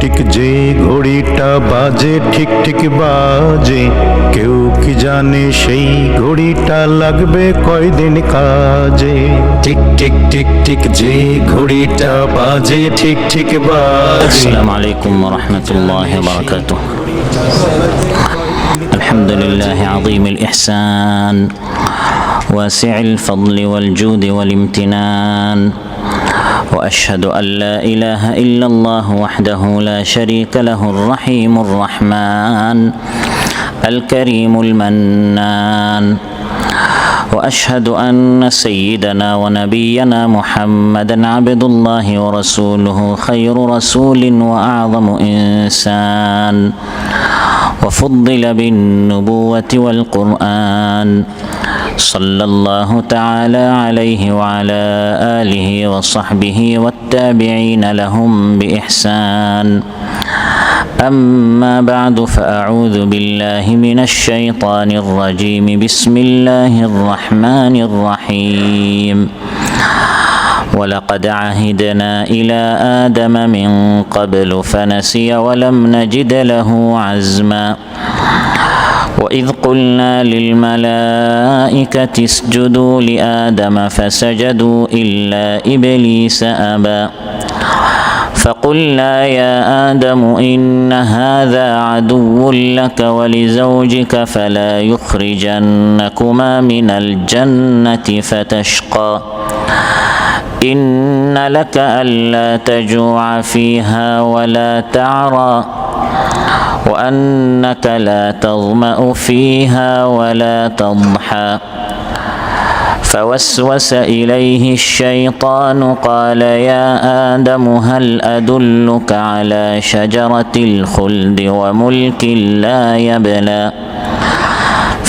Tick যে ঘড়িটা বাজে ঠিক ঠিক বাজে, কেউ কি জানে সেই ঘড়িটা লাগবে কয়দিন কাজে। টিক টিক টিক টিক যে ঘড়িটা বাজে ঠিক ঠিক বাজে। আসসালামু আলাইকুম ওয়া রাহমাতুল্লাহি ওয়া বারাকাতুহু। আলহামদুলিল্লাহি আযীমিল ইহসান ওয়াসি'il ফদলি ওয়াল জুদি ওয়াল ইমতিনান। وأشهد أن لا إله إلا الله وحده لا شريك له الرحيم الرحمن الكريم المنان. وأشهد أن سيدنا ونبينا محمدًا عبد الله ورسوله خير رسول وأعظم إنسان، وفضل بالنبوة والقرآن، صلى الله تعالى عليه وعلى آله وصحبه والتابعين لهم بإحسان. أما بعد فأعوذ بالله من الشيطان الرجيم. بسم الله الرحمن الرحيم. ولقد عهدنا إلى آدم من قبل فنسي ولم نجد له عزما. وإذ قلنا للملائكة اسجدوا لآدم فسجدوا إلا إبليس أبى. فقلنا يا آدم إن هذا عدو لك ولزوجك فلا يخرجنكما من الجنة فتشقى. إن لك ألا تجوع فيها ولا تعرى وأنك لا تظمأ فيها ولا تضحى. فوسوس إليه الشيطان قال يا آدم هل أدلك على شجرة الخلد وملك لا يبلى.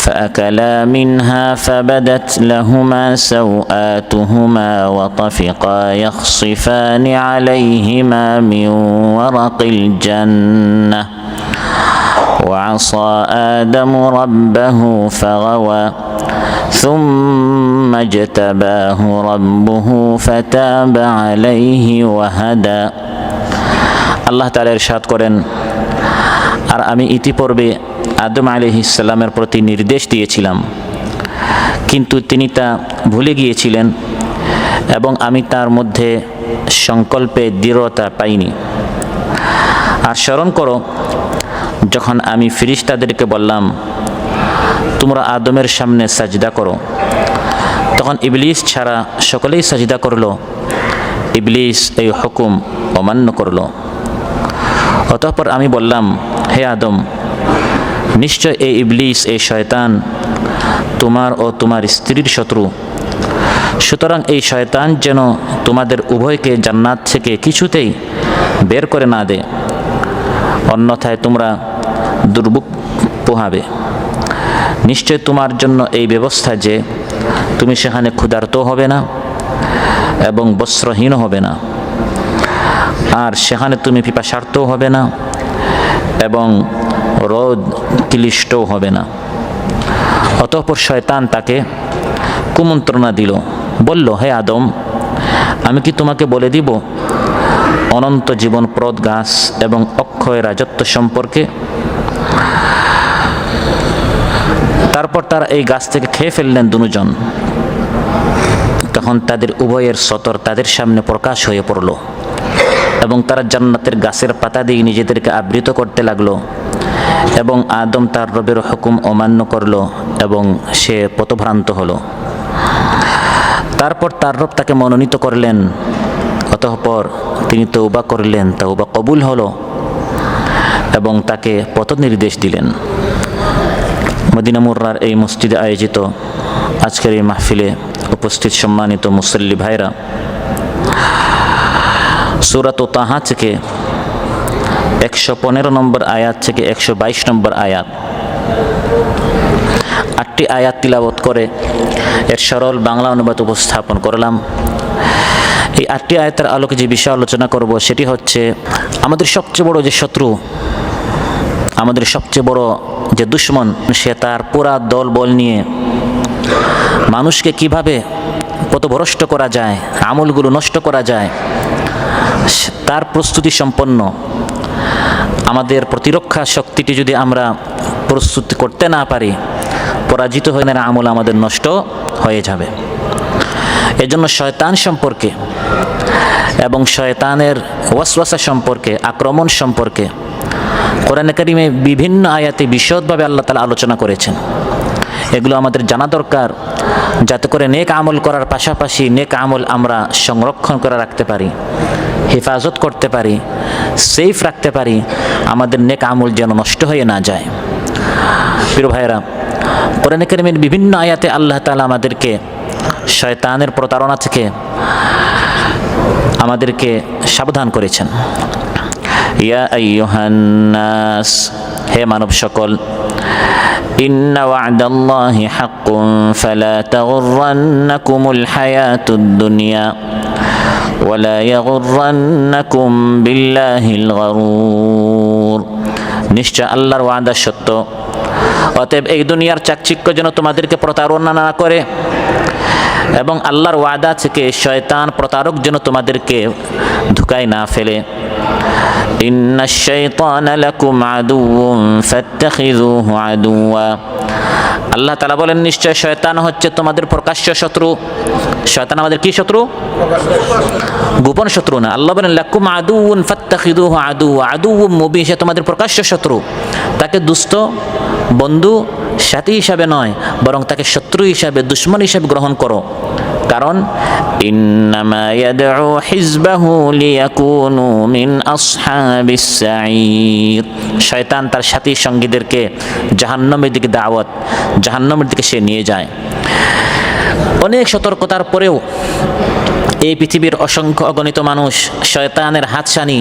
فأكلا منها فبدت لهما سوآتهما وطفقا يخصفان عليهما من ورق الجنة. وعصى آدم ربه فغوى ثم اجتباه ربه فتاب عليه وهدى. আল্লাহ তাআলা ইরশাদ করেন, আর আমি ইতিপূর্বে আদম আলাইহিস সালামের প্রতি নির্দেশ দিয়েছিলাম, কিন্তু তিনি তা ভুলে গিয়েছিলেন এবং আমি তার মধ্যে সংকল্পে দৃঢ়তা পাইনি। আর স্মরণ করো, যখন আমি ফেরেশতাদেরকে বললাম তোমরা আদমের সামনে সাজদা করো, তখন ইবলিস ছাড়া সকলেই সাজদা করলো। ইবলিস এই হুকুম অমান্য করলো। অতঃপর আমি বললাম, হে আদম, নিশ্চয় এই ইবলিস, এই শয়তান তোমার ও তোমার স্ত্রীর শত্রু। সুতরাং এই শয়তান যেন তোমাদের উভয়কে জান্নাত থেকে কিছুতেই বের করে না দেয়, অন্যথায় তোমরা দুর্ভোগ পোহাবে। নিশ্চয় তোমার জন্য এই ব্যবস্থা যে তুমি সেখানে ক্ষুধার্ত হবে না এবং বস্ত্রহীন হবে না, আর সেখানে তুমি পিপাসার্তও হবে না এবং রোদ ক্লিষ্টও হবে না। অতঃপর শয়তান তাকে কুমন্ত্রণা দিল, বলল, হে আদম, আমি কি তোমাকে বলে দিব অনন্ত জীবনপ্রদ গাছ এবং অক্ষয় রাজত্ব সম্পর্কে? তারপর তারা এই গাছ থেকে খেয়ে ফেললেন দুজন। তখন তাদের উভয়ের সতর তাদের সামনে প্রকাশ হয়ে পড়ল এবং তারা জান্নাতের গাছের পাতা দিয়ে নিজেদেরকে আবৃত করতে লাগলো। এবং আদম তার রবের হুকুম অমান্য করল এবং সে পথভ্রান্ত হলো। তারপর তার রব তাকে মনোনীত করলেন। অতঃপর তিনি তওবা করলেন, তওবা কবুল হলো এবং তাকে পথ নির্দেশ দিলেন। মদিনা মুর্রার এই মসজিদে আয়োজিত আজকের এই মাহফিলে উপস্থিত সম্মানিত মুসল্লি ভাইরা, সূরাত তাহা থেকে 115 নম্বর আয়াত থেকে 122 নম্বর আয়াত, 8টি আয়াত তিলাওয়াত করে এর সরল বাংলা অনুবাদ উপস্থাপন করলাম। এই 8টি আয়াতের আলোকে যে বিষয় আলোচনা করব সেটি হচ্ছে আমাদের সবচেয়ে বড় যে শত্রু, আমাদের সবচেয়ে বড় যে দুশমন, সে তার পুরা দল বল নিয়ে মানুষকে কিভাবে পথভ্রষ্ট করা যায়, আমলগুলো নষ্ট করা যায়, তার প্রস্তুতি সম্পন্ন আমাদের প্রতিরক্ষা শক্তিটি যদি আমরা প্রস্তুত করতে না পারি, পরাজিত হয়ে আমল আমাদের নষ্ট হয়ে যাবে। এজন্য শয়তান সম্পর্কে এবং শয়তানের ওয়াসওয়াসা সম্পর্কে, আক্রমণ সম্পর্কে কোরআনে কারিমে বিভিন্ন আয়াতে বিশদভাবে আল্লাহ তাআলা আলোচনা করেছেন। এগুলো আমাদের জানা দরকার, যাতে করে নেক আমল করার পাশাপাশি নেক আমল আমরা সংরক্ষণ করে রাখতে পারি, হেফাজত করতে পারি, সেফ রাখতে পারি, আমাদের নেক আমল যেন নষ্ট হয়ে না যায়। প্রিয় ভাইয়েরা, কোরআনে কারিমের বিভিন্ন আয়াতে আল্লাহ তাআলা আমাদেরকে শয়তানের প্রতারণা থেকে আমাদেরকে সাবধান করেছেন। ইয়া আইয়ুহান নাস, হে মানব সকল, ইন্না ওয়া'দাল্লাহি হাক্কুন ফালা তাগুররান্নাকুমুল হায়াতুদ দুনিয়া ওয়ালা ইয়াগুররান্নাকুম বিল্লাহিল গরুর। নিশ্চয় আল্লাহর ওয়াদা সত্য, অতএব এই দুনিয়ার চাকচিক্য যেন তোমাদেরকে প্রতারণা না করে, এবং আল্লাহর ওয়াদা থেকে শয়তান প্রতারক যেন তোমাদেরকে ধোঁকায় না ফেলে। ইন্নাশ শাইতানা লাকুম আদুউন ফাত্তাখিযুহু আদুওয়া। আল্লাহ তাআলা বলেন, নিশ্চয় শয়তান হচ্ছে তোমাদের প্রকাশ্য শত্রু। শয়তান আমাদের কি শত্রু? গোপন শত্রু না। আল্লাহ বলেন লাকুম আদুউন ফাত্তাখিযুহু আদুওয়া, আদুউম মুবিন, সে তোমাদের প্রকাশ্য শত্রু। তাকে দুস্থ বন্ধু সাথী হিসাবে নয়, বরং তাকে শত্রু হিসাবে, দুশমন হিসাবে গ্রহণ করো। কারণ ইন্নামা ইয়াদউ হিজবাহু লিয়াকুনু মিন আসহাবিস সাঈর। শয়তান তার সাথী সঙ্গীদেরকে জাহান্নামের দিকে দাওয়াত, জাহান্নামের দিকে সে নিয়ে যায়। অনেক সতর্কতার পরেও এই পৃথিবীর অসংখ্য অগণিত মানুষ শয়তানের হাতছানি,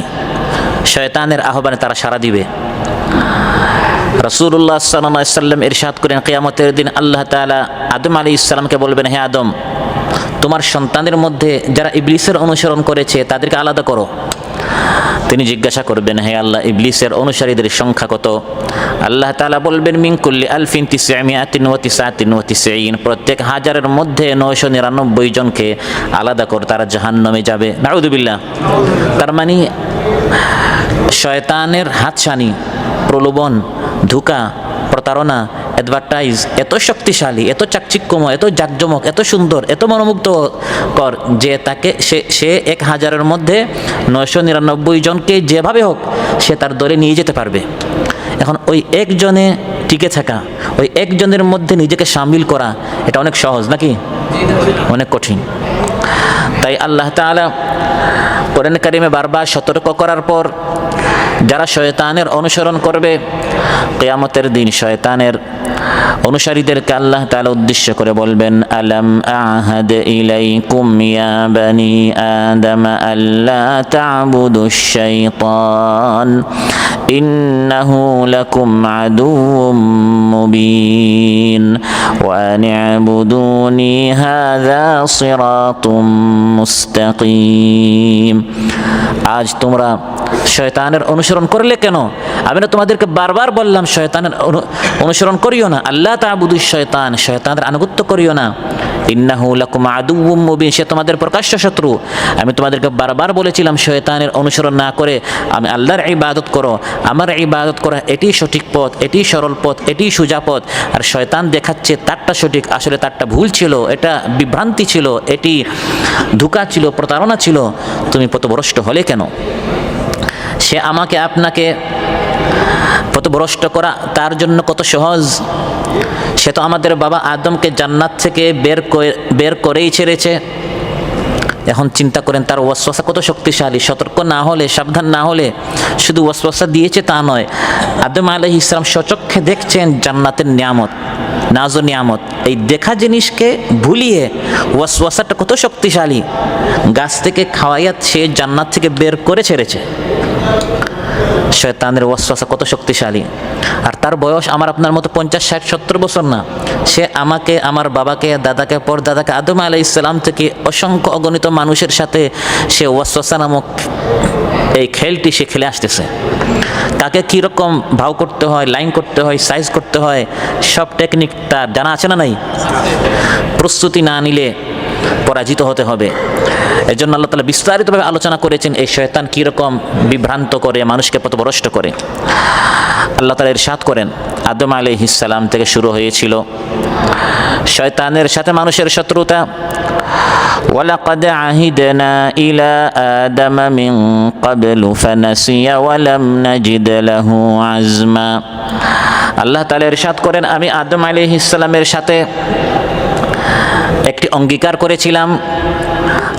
শয়তানের আহ্বানে তারা সাড়া দিবে। রাসূলুল্লাহ সাল্লাল্লাহু আলাইহি ওয়াসাল্লাম ইরশাদ করেন, কিয়ামতের দিন আল্লাহ তাআলা আদম আলাইহিস সালামকে বলবেন, হে আদম, তোমার সন্তানের মধ্যে যারা ইবলিসের অনুসরণ করেছে তাদেরকে আলাদা করো। তিনি জিজ্ঞাসা করবেন, হে আল্লাহ, ইবলিসের অনুসারীদের সংখ্যা কত? আল্লাহ তাআলা বলবেন, মিন কুল্লি আলফিন তিসআমিয়াতিন ওয়া তিসআতিন ওয়া তিসঈন, প্রত্যেক হাজারের মধ্যে 999 জনকে আলাদা কর, তারা জাহান্নামে যাবে। নাউযুবিল্লাহ। তার মানে শয়তানের হাতছানি, প্রলোভন, ধোঁকা, প্রতারণা, অ্যাডভার্টাইজ এত শক্তিশালী, এত চাকচিক্যময়, এত জাকজমক, এত সুন্দর, এত মনোমুগ্ধকর যে তাকে সে 1000-এর মধ্যে 999 জনকে যেভাবে হোক সে তার দলে নিয়ে যেতে পারবে। এখন ওই একজনে টিকে থাকা, ওই একজনের মধ্যে নিজেকে শামিল করা, এটা অনেক সহজ নাকি? অনেক কঠিন। তাই আল্লাহ তাআলা কোরআন কারিমে বারবার সতর্ক করার পর যারা শয়তানের অনুসরণ করবে, কিয়ামতের দিন শয়তানের অনুসারীদেরকে আল্লাহ তাআলা উদ্দেশ্য করে বলবেন, আলাম আহাদ ইলাইকুম ইয়া বানি আদম আল্লা তা'বুদুশ শাইতান ইন্নাহু লাকুম আদুউম মুবিন ওয়া আনি'বুদুনি হাযা সিরাতুম মুস্তাকিম। আজ তোমরা শয়তানের অনুসরণ করলে কেন? আমি না তোমাদেরকে বারবার বললাম শয়তানের অনুসরণ করিও না, আল্লাহ তা'বুদুশ শয়তান, শয়তানের আনুগত্য করিও না। ইন্নাহু লাকুম আদুউম মুবিন, সে তোমাদের প্রকাশ্য শত্রু। আমি তোমাদেরকে বারবার বলেছিলাম শয়তানের অনুসরণ না করে আমি আল্লাহর ইবাদত করো, আমার ইবাদত করা এটি সঠিক পথ, এটি সরল পথ, এটি সোজা পথ। আর শয়তান দেখাচ্ছে তারটা সঠিক, আসলে তারটা ভুল ছিল, এটা বিভ্রান্তি ছিল, এটি ধোঁকা ছিল, প্রতারণা ছিল। তুমি পথভ্রষ্ট হলে কেন? সে আমাকে আপনাকে পথভ্রষ্ট করা তার জন্য কত সহজ। সে তো আমাদের বাবা আদমকে জান্নাত থেকে বের করেই ছেড়েছে। এখন চিন্তা করেন তার ওয়াসওয়াসা কত শক্তিশালী। সতর্ক না হলে, সাবধান না হলে শুধু ওয়াসওয়াসা দিয়েছে তা নয়, আদম আলাইহিস সালাম স্বচক্ষে দেখছেন জান্নাতের নিয়ামত, নাজ ও নিয়ামত। এই দেখা জিনিসকে ভুলিয়ে ওয়াসওয়াসাটা কত শক্তিশালী, গাছ থেকে খাওয়াইয়া সে জান্নাত থেকে বের করে ছেড়েছে। শয়তানের ওয়াসওয়াসা কত শক্তিশালী। আর তার বয়স আমার আপনার মতো 50, 60, 70 বছর না। সে আমাকে, আমার বাবাকে, দাদাকে, পরদাদাকে, আদম আলাইহিস সালাম থেকে অসংখ্য অগণিত মানুষের সাথে সে ওয়াসওয়াসা নামক এই খেলটি সে খেলে আসতেছে। কাকে কীরকম ভাও করতে হয়, লাইন করতে হয়, সাইজ করতে হয়, সব টেকনিক তার জানা আছে না নাই? প্রস্তুতি না নিলে পরাজিত হতে হবে। এজন্য আল্লাহ তাআলা বিস্তারিতভাবে আলোচনা করেছেন এই শয়তান কীরকম বিভ্রান্ত করে, মানুষকে পথভ্রষ্ট করে। আল্লাহ তাআলা ইরশাদ করেন, আদম আলাইহিস সালাম থেকে শুরু হয়েছিল শয়তানের সাথে মানুষের শত্রুতা। ওয়ালাকাদ আহিদনা ইলা আদম মিন ক্বাবলু ফানাসিয়া ওয়া লাম নাজিদ লাহু আজমা। আল্লাহ তাআলা ইরশাদ করেন, আমি আদম আলাইহিস সালামের সাথে একটি অঙ্গীকার করেছিলাম।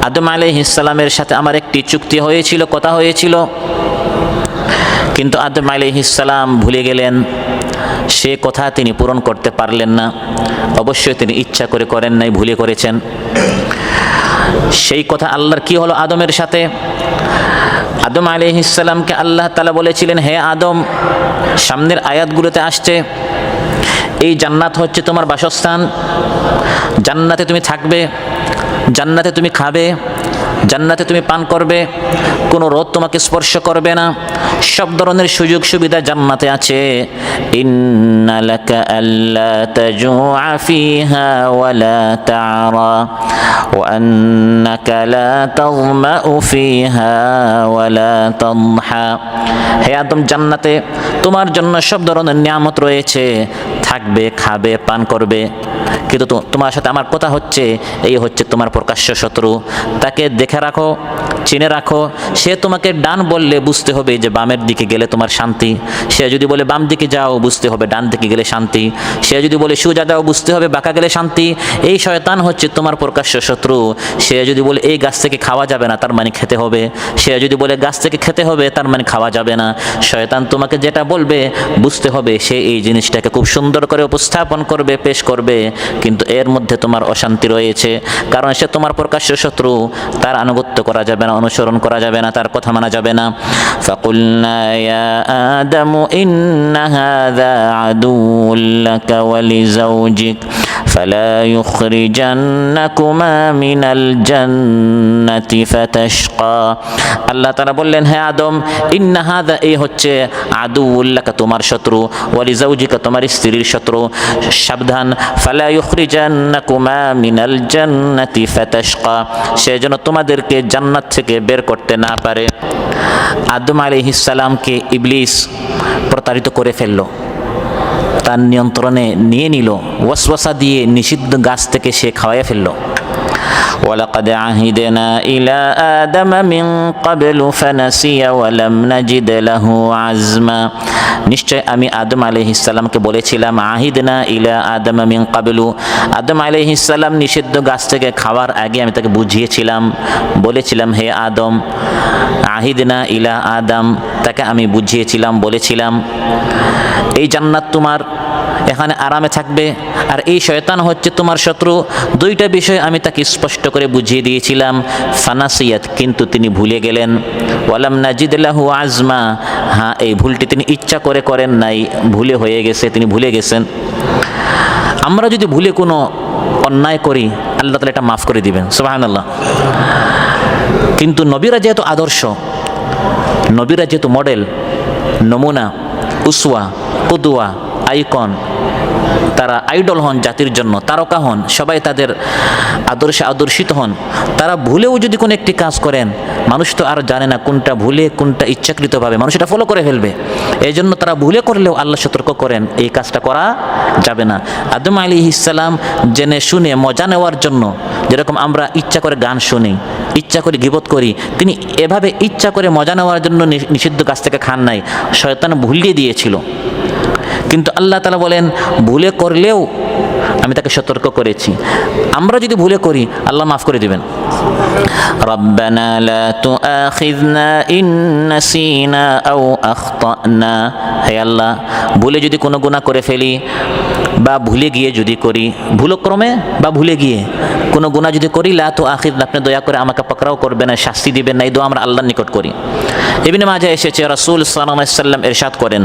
আদম আলাইহিস সালামের সাথে আমার একটি চুক্তি হয়েছিল, কথা হয়েছিল, কিন্তু আদম আলাইহিস সালাম ভুলে গেলেন। সে কথা তিনি পূরণ করতে পারলেন না। অবশ্যই তিনি ইচ্ছা করে করেন নাই, ভুলে করেছেন। সেই কথা আল্লাহর কি হলো আদমের সাথে? আদম আলাইহিস সালামকে আল্লাহ তাআলা বলেছিলেন, হে আদম, সামনের আয়াতগুলোতে আসছে এই জান্নাত হচ্ছে তোমার বাসস্থান, জান্নাতে তুমি থাকবে, জান্নাতে তুমি খাবে, জান্নাতে তুমি পান করবে, কোনো রোদ তোমাকে স্পর্শ করবে না, সব ধরনের সুযোগ সুবিধা জান্নাতে আছে। ইন্না লাকা আল্লা তাজুআ ফিহা ওয়া লা তা'রা ওয়া আন্নাকা লা তাযমাউ ফিহা ওয়া লা তাদহা। হে আদম, জান্নাতে তোমার জন্য সব ধরনের নিয়ামত রয়েছে, থাকবে, খাবে, পান করবে, কিন্তু তোমার সাথে আমার কথা হচ্ছে, এই হচ্ছে তোমার প্রকাশ্য শত্রু। তাকে দেখে রাখো, চিনে রাখো। সে তোমাকে ডান বললে বুঝতে হবে যে বামের দিকে গেলে তোমার শান্তি। সে যদি বলে বাম দিকে যাও, বুঝতে হবে ডান দিকে গেলে শান্তি। সে যদি বলে সোজা যাও, বুঝতে হবে বাঁকা গেলে শান্তি। এই শয়তান হচ্ছে তোমার প্রকাশ্য শত্রু। সে যদি বলে এই গাছ থেকে খাওয়া যাবে না, তার মানে খেতে হবে। সে যদি বলে গাছ থেকে খেতে হবে, তার মানে খাওয়া যাবে না। শয়তান তোমাকে যেটা বলবে বুঝতে হবে সে এই জিনিসটাকে খুব সুন্দর করে উপস্থাপন করবে, পেশ করবে, কিন্তু এর মধ্যে তোমার অশান্তি রয়েছে, কারণ সে তোমার প্রকাশ্য শত্রু। তার আনুগত্য করা যাবে না, অনুসরণ করা যাবে না, তার কথা মানা যাবে না। ফাকুলনা ইয়া আদামু ইন্না হাযা আদুউল লাকা ওয়া লিজাওজিক ফালা ইউখরিজান্নাকুমা মিনাল জান্নাতি ফাতাশকা। আল্লাহ তাআলা বললেন, হে আদম, ইন্না হাযা, এই হচ্ছে আদুউল লাকা, তোমার শত্রু, ওয়া লিজাওজিকা, তোমার স্ত্রীর শত্রু। সাবধান, ফালা ইউখরিজান্নাকুমা মিনাল জান্নাতি ফাতাশকা, সে যেন তোমাদেরকে জান্নাত থেকে বের করতে না পারে। আদম আলাইহিস সালামকে ইবলিস প্রতারিত করে ফেলল, তার নিয়ন্ত্রণে নিয়ে নিল, ওয়াসওয়াসা দিয়ে নিষিদ্ধ গাছ থেকে সে খাওয়াইয়া ফেলল। ওয়ালাকাদ আহিদনা ইলা আদম মিন ক্বাবলু ফানাসিয়া ওয়া লাম নাজিদ লাহু আজমা। নিশ্চয় আমি আদম আলাইহিস সালামকে বলেছিলাম, আহিদনা ইলা আদম মিন ক্বাবলু, আদম আলাইহিস সালাম নিষিদ্ধ গাছ থেকে খাওয়ার আগে আমি তাকে বুঝিয়েছিলাম, বলেছিলাম, হে আদম, আহিদনা ইলা আদম, তাকে আমি বুঝিয়েছিলাম, বলেছিলাম এই জান্নাত তোমার, এখানে আরামে থাকবে, আর এই শয়তান হচ্ছে তোমার শত্রু। দুইটা বিষয় আমি তাকে স্পষ্ট করে বুঝিয়ে দিয়েছিলাম। ফানাসিয়াত, কিন্তু তিনি ভুলে গেলেন। ওয়ালাম নাজিদ লাহু আজমা, হ্যাঁ, এই ভুলটি তিনি ইচ্ছা করে করেন নাই, ভুলে হয়ে গেছে, তিনি ভুলে গেছেন। আমরা যদি ভুলে কোনো অন্যায় করি, আল্লাহ তাআলা এটা মাফ করে দিবেন, সুবহানাল্লাহ। কিন্তু নবীরা যেহেতু আদর্শ, নবীরা যেহেতু মডেল, নমুনা, উসওয়া, কুদওয়া, আইকন, তারা আইডল হন জাতির জন্য, তারকা হন, সবাই তাদের আদর্শে আদর্শিত হন। তারা ভুলেও যদি কোনো একটি কাজ করেন, মানুষ তো আর জানে না কোনটা ভুলে কোনটা ইচ্ছাকৃতভাবে, মানুষ এটা ফলো করে ফেলবে। এই জন্য তারা ভুলে করলেও আল্লাহ সতর্ক করেন, এই কাজটা করা যাবে না। আদম আলাইহিস সালাম জেনে শুনে মজা নেওয়ার জন্য, যেরকম আমরা ইচ্ছা করে গান শুনি, ইচ্ছা করে গীবত করি, তিনি এভাবে ইচ্ছা করে মজা নেওয়ার জন্য নিষিদ্ধ কাজ থেকে খান নাই, শয়তান ভুলিয়ে দিয়েছিল। কিন্তু আল্লাহ তাআলা বলেন, ভুলে করলেও আমি তাকে সতর্ক করেছি। আমরা যদি ভুলে করি, আল্লাহ মাফ করে দিবেন। রব্বানা লা তুআখিযনা ইন নাসিনা আও আখতানা, হে আল্লাহ, ভুলে যদি কোনো গুনাহ করে ফেলি বা ভুলে গিয়ে যদি করি, ভুলক্রমে বা ভুলে গিয়ে কোনো গুনাহ যদি করি, লা তুআখিযনা, আপনি দয়া করে আমাকে পাকড়াও করবেন না, শাস্তি দিবেন না। এই দোয়া আমরা আল্লাহর নিকট করি। ইবনে মাজাহ এসেছে, রাসূল সাল্লাল্লাহু আলাইহি ওয়াসাল্লাম ইরশাদ করেন,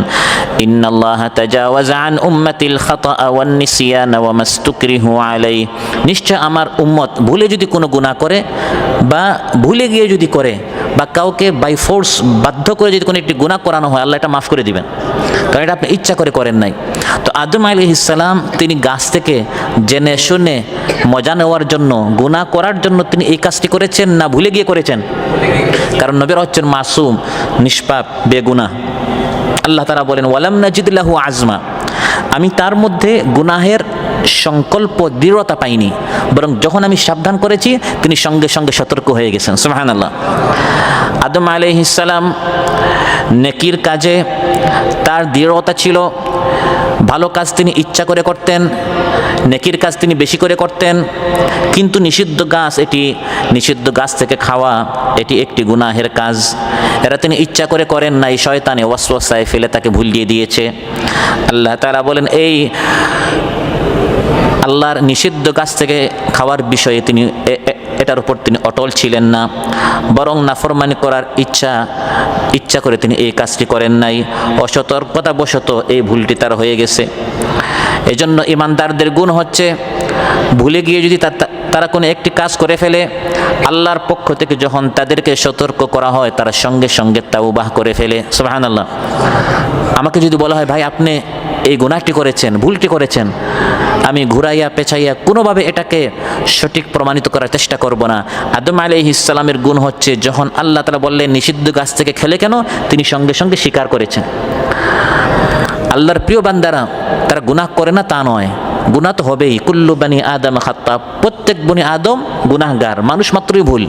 ইন্নাল্লাহা তাজাওয়াজা আন উম্মতিল খাতা ওয়ান নিসিয়ান ওয়া মাস্তুকরিহু আলাইহি, নিশ্চয় আমার উম্মত ভুলে যদি কোনো গুনাহ করে বা ভুলে গিয়ে যদি করে বা কাউকে বাই ফোর্স বাধ্য করে যদি কোনো একটি গুনাহ করানো হয়, আল্লাহ এটা মাফ করে দিবেন। কারণ এটা আপনি ইচ্ছা করে করেন নাই। তো আদম আলাইহিস সালাম তিনি গাছ থেকে জেনে শুনে মজা নেওয়ার জন্য, গুনাহ করার জন্য তিনি এই কাজটি করেছেন না ভুলে গিয়ে করেছেন? কারণ নবীরা হচ্ছেন মাসুম, নিষ্পাপ, বেগুনাহ। আল্লাহ তাআলা বলেন ওয়ালাম নাজিদ লাহু আজমা, আমি তার মধ্যে গুনাহের সংকল্প দৃঢ়তা পাইনি, বরং যখন আমি সাবধান করেছি তিনি সঙ্গে সঙ্গে সতর্ক হয়ে গেছেন। সুবহানাল্লাহ। আদম আলাইহিস সালাম নেকির কাজে তার দৃঢ়তা ছিল, ভালো কাজ তিনি ইচ্ছা করে করতেন, নেকির কাজ তিনি বেশি করে করতেন। কিন্তু নিষিদ্ধ গাছ, এটি নিষিদ্ধ গাছ থেকে খাওয়া এটি একটি গুনাহের কাজ। এরা তিনি ইচ্ছা করে করেন নাই, শয়তানে ওয়াসওয়াসায় ফেলে তাকে ভুলিয়ে দিয়েছে। আল্লাহ তাআলা বলেন এই আল্লাহর নিষিদ্ধ গাছ থেকে খাওয়ার বিষয়ে তিনি এটার উপর তিনি অটল ছিলেন না, বরং নাফরমানি করার ইচ্ছা করে তিনি এই কাজটি করেন নাই, অসতর্কতাবশত এই ভুলটি তার হয়ে গেছে। এজন্য ইমানদারদের গুণ হচ্ছে ভুলে গিয়ে যদি তারা কোনো একটি কাজ করে ফেলে, আল্লাহর পক্ষ থেকে যখন তাদেরকে সতর্ক করা হয় তারা সঙ্গে সঙ্গে তাওবাহ করে ফেলে। সুবহানাল্লাহ। আমাকে যদি বলা হয় ভাই আপনি এই গুনাহটি করেছেন, ভুলটি করেছেন, আমি ঘুরাইয়া পেছাইয়া কোনোভাবে এটাকে সঠিক প্রমাণিত করার চেষ্টা করব না। আদম আলাইহিস সালামের গুণ হচ্ছে যখন আল্লাহ তাআলা বললেন নিষিদ্ধ গাছ থেকে খেলে কেন, তিনি সঙ্গে সঙ্গে স্বীকার করেছেন। আল্লাহর প্রিয় বান্দারা তারা গুনাহ করে না তা নয়, গুনাহ তো হবেই। কুল্লু বানি আদম খাত্তা, প্রত্যেক বনি আদম গুনাহগার, মানুষ মাত্রই ভুল।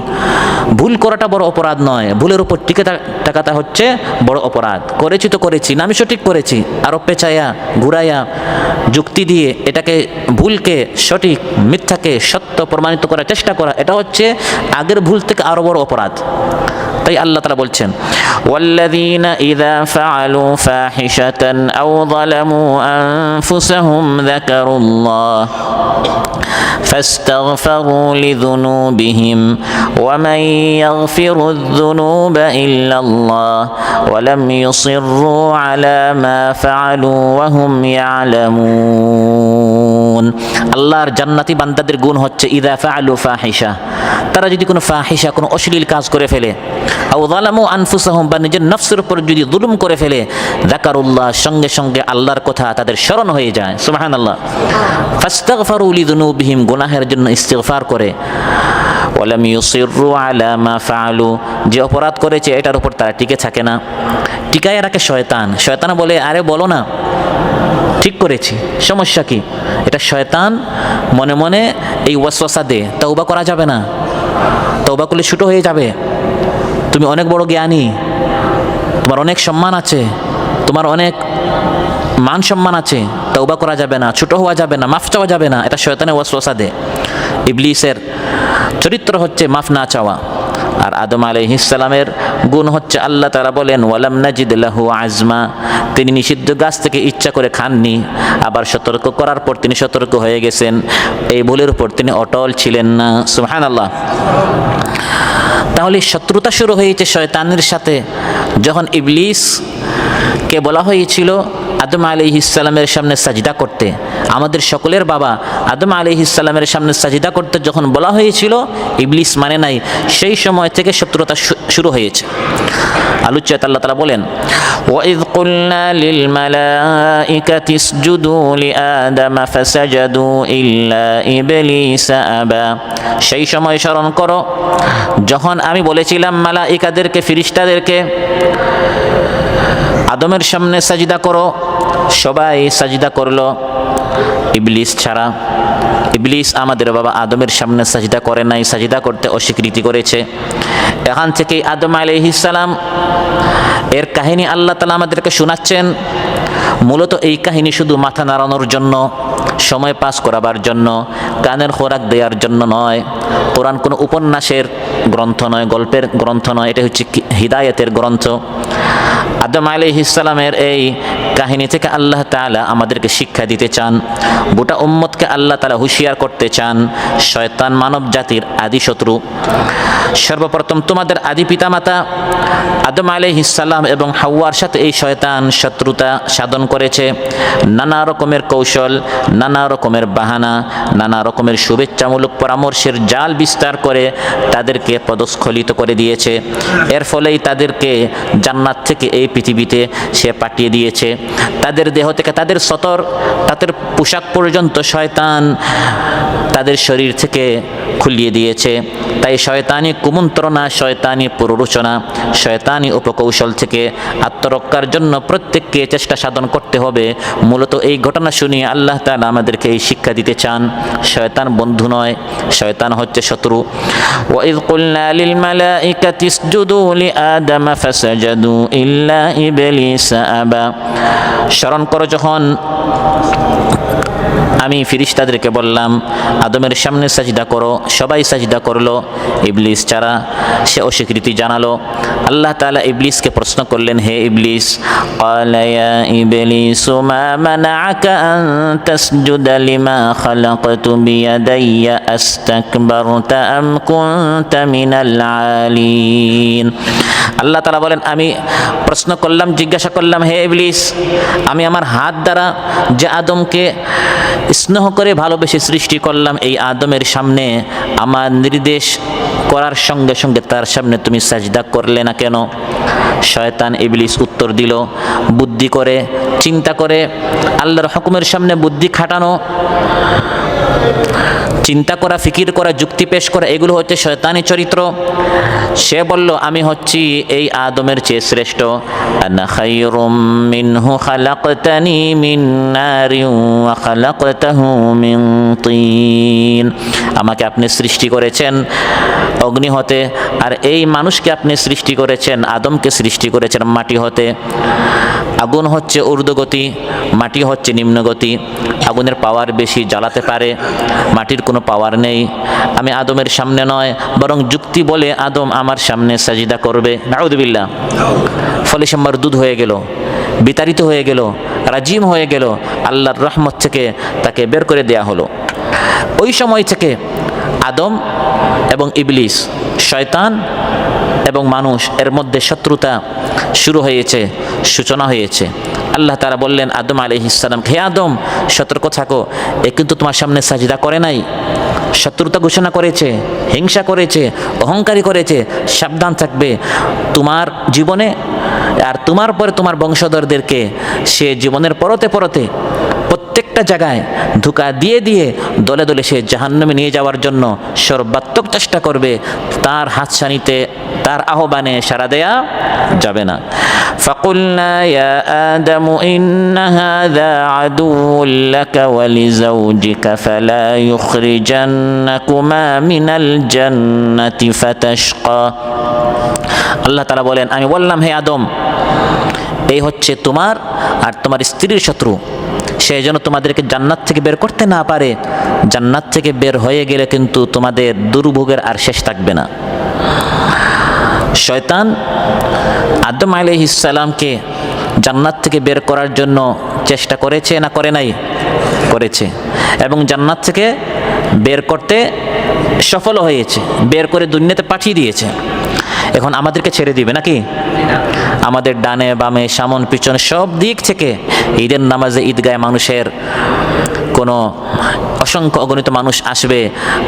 ভুল করাটা বড় অপরাধ নয়, ভুলের উপর টিকে থাকাটা হচ্ছে বড় অপরাধ। করেছি তো করেছি, না আমি সঠিক করেছি, আরো পেঁচাইয়া ঘুরাইয়া যুক্তি দিয়ে এটাকে ভুলকে সঠিক, মিথ্যাকে সত্য প্রমাণিত করার চেষ্টা করা, এটা হচ্ছে আগের ভুল থেকে আরো বড় অপরাধ। তাই আল্লাহ তাআলা বলছেন ওয়াল্লাযীনা ইযা ফাআলু ফাহিশাতান আও যালামু আনফুসাহুম যাকারুল্লাহ ফাস্তাগফারু লিযুনুবিহিম ওয়া মান ইয়াগফিরুয যুনুবা ইল্লাল্লাহ ওয়া লাম ইউসিররু আলা মা ফাআলু ওয়া হুম ইয়ালামুন। আল্লাহর জান্নাতি বান্দাদের গুণ হচ্ছে ইযা ফাআলু ফাহিশা, তারা যদি কোনো ফাহিশা, কোনো অশ্লীল কাজ করে ফেলে, আও যালামু আনফুসাহুম, বা নিজের নফসের উপর যদি জুলুম করে ফেলে, যাকারুল্লাহ, সঙ্গে সঙ্গে আল্লাহর কথা তাদের স্মরণ হয়ে যায়। সুবহানাল্লাহ। ফাস্তাগফারু লিযুনুবিহিম, গুনাহের জন্য ইস্তিগফার করে, ওয়া লাম ইউসিররু আলা মা ফাআলু, যে অপরাধ করেছে এটার উপর তারা টিকে থাকে না। টিকায় রাখে শয়তান। শয়তান বলে আরে বলো না ঠিক করেছি, সমস্যা কি? এটা শয়তান মনে মনে এই ওয়াসওয়াসা দেয়, তওবা করা যাবে না, তওবা করলে ছোট হয়ে যাবে, তুমি অনেক বড় জ্ঞানী, তোমার অনেক সম্মান আছে, তোমার অনেক মান সম্মান আছে, তওবা করা যাবে না, ছোট হওয়া যাবে না, মাফ চাওয়া যাবে না। এটা শয়তানের ওয়াসওয়াসা দেয়। ইবলিসের চরিত্র হচ্ছে মাফ না চাওয়া। আর আদম আলাইহিস সালামের গুণ হচ্ছে আল্লাহ তাআলা বলেন ওয়ালাম নাজিদ লাহু আজমা, তিনি নিষিদ্ধ গাছ থেকে ইচ্ছা করে খাননি, আবার সতর্ক করার পর তিনি সতর্ক হয়ে গেছেন, এই ভুলের উপর তিনি অটল ছিলেন না। সুবহানাল্লাহ। তাহলে শত্রুতা শুরু হয়েছে শয়তানের সাথে যখন ইবলিসকে বলা হয়েছিল আদম আলাইহিস সালামের সামনে সাজদা করতে। আমাদের সকলের বাবা আদম আলাইহিস সালামের সামনে সাজদা করতে যখন বলা হয়েছিল, ইবলিস মানে নাই, সেই সময় থেকে শত্রুতা শুরু হয়েছে। আলোচ্যত আল্লাহ তাআলা বলেন ওয়াইয কুলনা লিল মালাইকাতি ইসজুদু লিআদম ফাসাজাদু ইল্লা ইবলিস আবা, সেই সময় স্মরণ করো যখন আমি বলেছিলাম মালাইকাদেরকে, ফেরেশতাদেরকে আদমের সামনে সাজদা করো, সবাই সাজদা করলো ইবলিস ছাড়া। ইবলিস আমাদের বাবা আদমের সামনে সাজদা করে নাই, সাজদা করতে অস্বীকৃতি করেছে। এখান থেকে আদম আলাইহিস সালাম এর কাহিনী আল্লাহ তাআলা আমাদেরকে শোনাচ্ছেন। মূলত এই কাহিনী শুধু মাথা নাড়ানোর জন্য, সময় পাস করাবার জন্য, কানের খোরাক দেওয়ার জন্য নয়। কোরআন কোনো উপন্যাসের গ্রন্থ নয়, গল্পের গ্রন্থ নয়, এটা হচ্ছে হিদায়াতের গ্রন্থ। আদম আলাইহিস সালামের এই কাহিনী থেকে আল্লাহ তাআলা আমাদেরকে শিক্ষা দিতে চান, গোটা উম্মতকে আল্লাহ তাআলা হুঁশিয়ার করতে চান। শয়তান মানব জাতির আদি শত্রু। সর্বপ্রথম তোমাদের আদি পিতামাতা আদম আলাইহিস সালাম এবং হাওয়ার সাথে এই শয়তান শত্রুতা সাধন সাধন করেছে, নানা রকমের কৌশল, নানা রকমের বাহানা, নানা রকমের শুভেচ্ছামূলক পরামর্শের জাল বিস্তার করে তাদেরকে পদস্খলিত করে দিয়েছে। এর ফলেই তাদেরকে জান্নাত থেকে এই পৃথিবীতে সে পাঠিয়ে দিয়েছে। তাদের দেহ থেকে তাদের সতর, তাদের পোশাক পর্যন্ত শয়তান তাদের শরীর থেকে খুলিয়ে দিয়েছে। তাই শয়তানি কুমন্ত্রণা, শয়তানি প্ররোচনা, শয়তানি উপকৌশল থেকে আত্মরক্ষার জন্য প্রত্যেককে চেষ্টা সাধন করতে হবে। মূলত এই ঘটনা শুনিয়ে আল্লাহ তাআলা আমাদেরকে এই শিক্ষা দিতে চান, শয়তান বন্ধু নয়, শয়তান হচ্ছে শত্রু। ওয়াইয কুলনা লিল মালাইকাতি ইসজুদু লিআদম ফাসাজাদু ইল্লা ইবলিস আবা। স্মরণ করো যখন আমি ফিরিস্তাদেরকে বললাম আদমের সামনে সাজদা করো, সবাই সাজদা করলো, ইবলিস ছাড়া সে অস্বীকৃতি জানালো। আল্লাহ তাআলা ইবলিসকে প্রশ্ন করলেন, হে ইবলিস, ক্বালা ইয়া ইবলিসু মা মানাআকা আন তাসজুদা লিমা খালাকতু বিয়াদাইয়া আস্তাকবারতা আম কুনতা মিনাল আলিন। আল্লাহ তাআলা বলেন, আমি প্রশ্ন করলাম, জিজ্ঞাসা করলাম, হে ইবলিস, আমি আমার হাত দ্বারা যে আদমকে স্নেহ করে ভালোবেসে সৃষ্টি করলাম, এই আদমের সামনে আমার নির্দেশ করার সঙ্গে সঙ্গে তার সামনে তুমি সাজদা করলে না কেন? শয়তান ইবলিস উত্তর দিল, বুদ্ধি করে, চিন্তা করে, আল্লাহর হুকুমের সামনে বুদ্ধি খাটানো, চিন্তা করা, ফিকির করা, যুক্তি পেশ করা, এগুলো হচ্ছে শয়তানি চরিত্র। সে বলল, আমি হচ্ছি এই আদমের চেয়ে শ্রেষ্ঠ। আনা খায়রুম মিনহু খালাকতানি মিন নারিন ওয়া খালাকতাহু মিন তিন। আমাকে আপনি সৃষ্টি করেছেন অগ্নি হতে, আর এই মানুষকে আপনি সৃষ্টি করেছেন, আদমকে সৃষ্টি করেছেন মাটি হতে। আগুন হচ্ছে ঊর্ধ্বগতি, মাটি হচ্ছে নিম্নগতি। আগুনের পাওয়ার বেশি, জ্বালাতে পারে, মাটির কোনো পাওয়ার নেই। আমি আদমের সামনে নয়, বরং যুক্তি বলে আদম আমার সামনে সাজদা করবে। নাউযুবিল্লাহ। ফলে সে মারদুদ হয়ে গেল, বিতাড়িত হয়ে গেল, রাজিম হয়ে গেল, আল্লাহর রহমত থেকে তাকে বের করে দেয়া হলো। ওই সময় থেকে আদম এবং ইবলিস, শয়তান এবং মানুষ, এর মধ্যে শত্রুতা শুরু হয়েছে, সূচনা হয়েছে। আল্লাহ তাআলা বললেন আদম আলাইহিস সালাম, হে আদম, সতর্ক থাকো, এ কিন্তু তোমার সামনে সাজদা করে নাই, শত্রুতা ঘোষণা করেছে, হিংসা করেছে, অহংকারী করেছে, সাবধান থাকবে। তোমার জীবনে আর তোমার পরে তোমার বংশধরদেরকে সে জীবনের পরতে পরতে প্রত্যেকটা জায়গায় ধোঁকা দিয়ে দিয়ে দলে দলে সে জাহান্নামে নিয়ে যাওয়ার জন্য সর্বাত্মক চেষ্টা করবে। তার হাতছানিতে, তার আহ্বানে সাড়া দেয়া যাবে না। ফাকুলনা ইয়া আদামু ইন্না হাযা আদুউল লাকা ওয়া লিজাওজিকা ফালা ইউখরিজান্নাকুমা মিনাল জান্নাতি ফাতাশকা। আল্লাহ তাআলা বলেন, আমি বললাম, হে আদম, এই হচ্ছে তোমার আর তোমার স্ত্রীর শত্রু, সে যেন তোমাদেরকে জান্নাত থেকে বের করতে না পারে। জান্নাত থেকে বের হয়ে গেলে কিন্তু তোমাদের দুর্ভোগের আর শেষ থাকবে না। শয়তান আদম আলাইহিস সালামকে জান্নাত থেকে বের করার জন্য চেষ্টা করেছে না করে নাই? করেছে, এবং জান্নাত থেকে বের করতে সফল হয়েছে, বের করে দুনিয়াতে পাঠিয়ে দিয়েছে। এখন আমাদেরকে ছেড়ে দিবে নাকি? আমাদের ডানে বামে সামন পিছনে সব দিক থেকে ঈদের নামাজে ঈদগায় মানুষের কোনো অসংখ্য অগণিত মানুষ আসবে,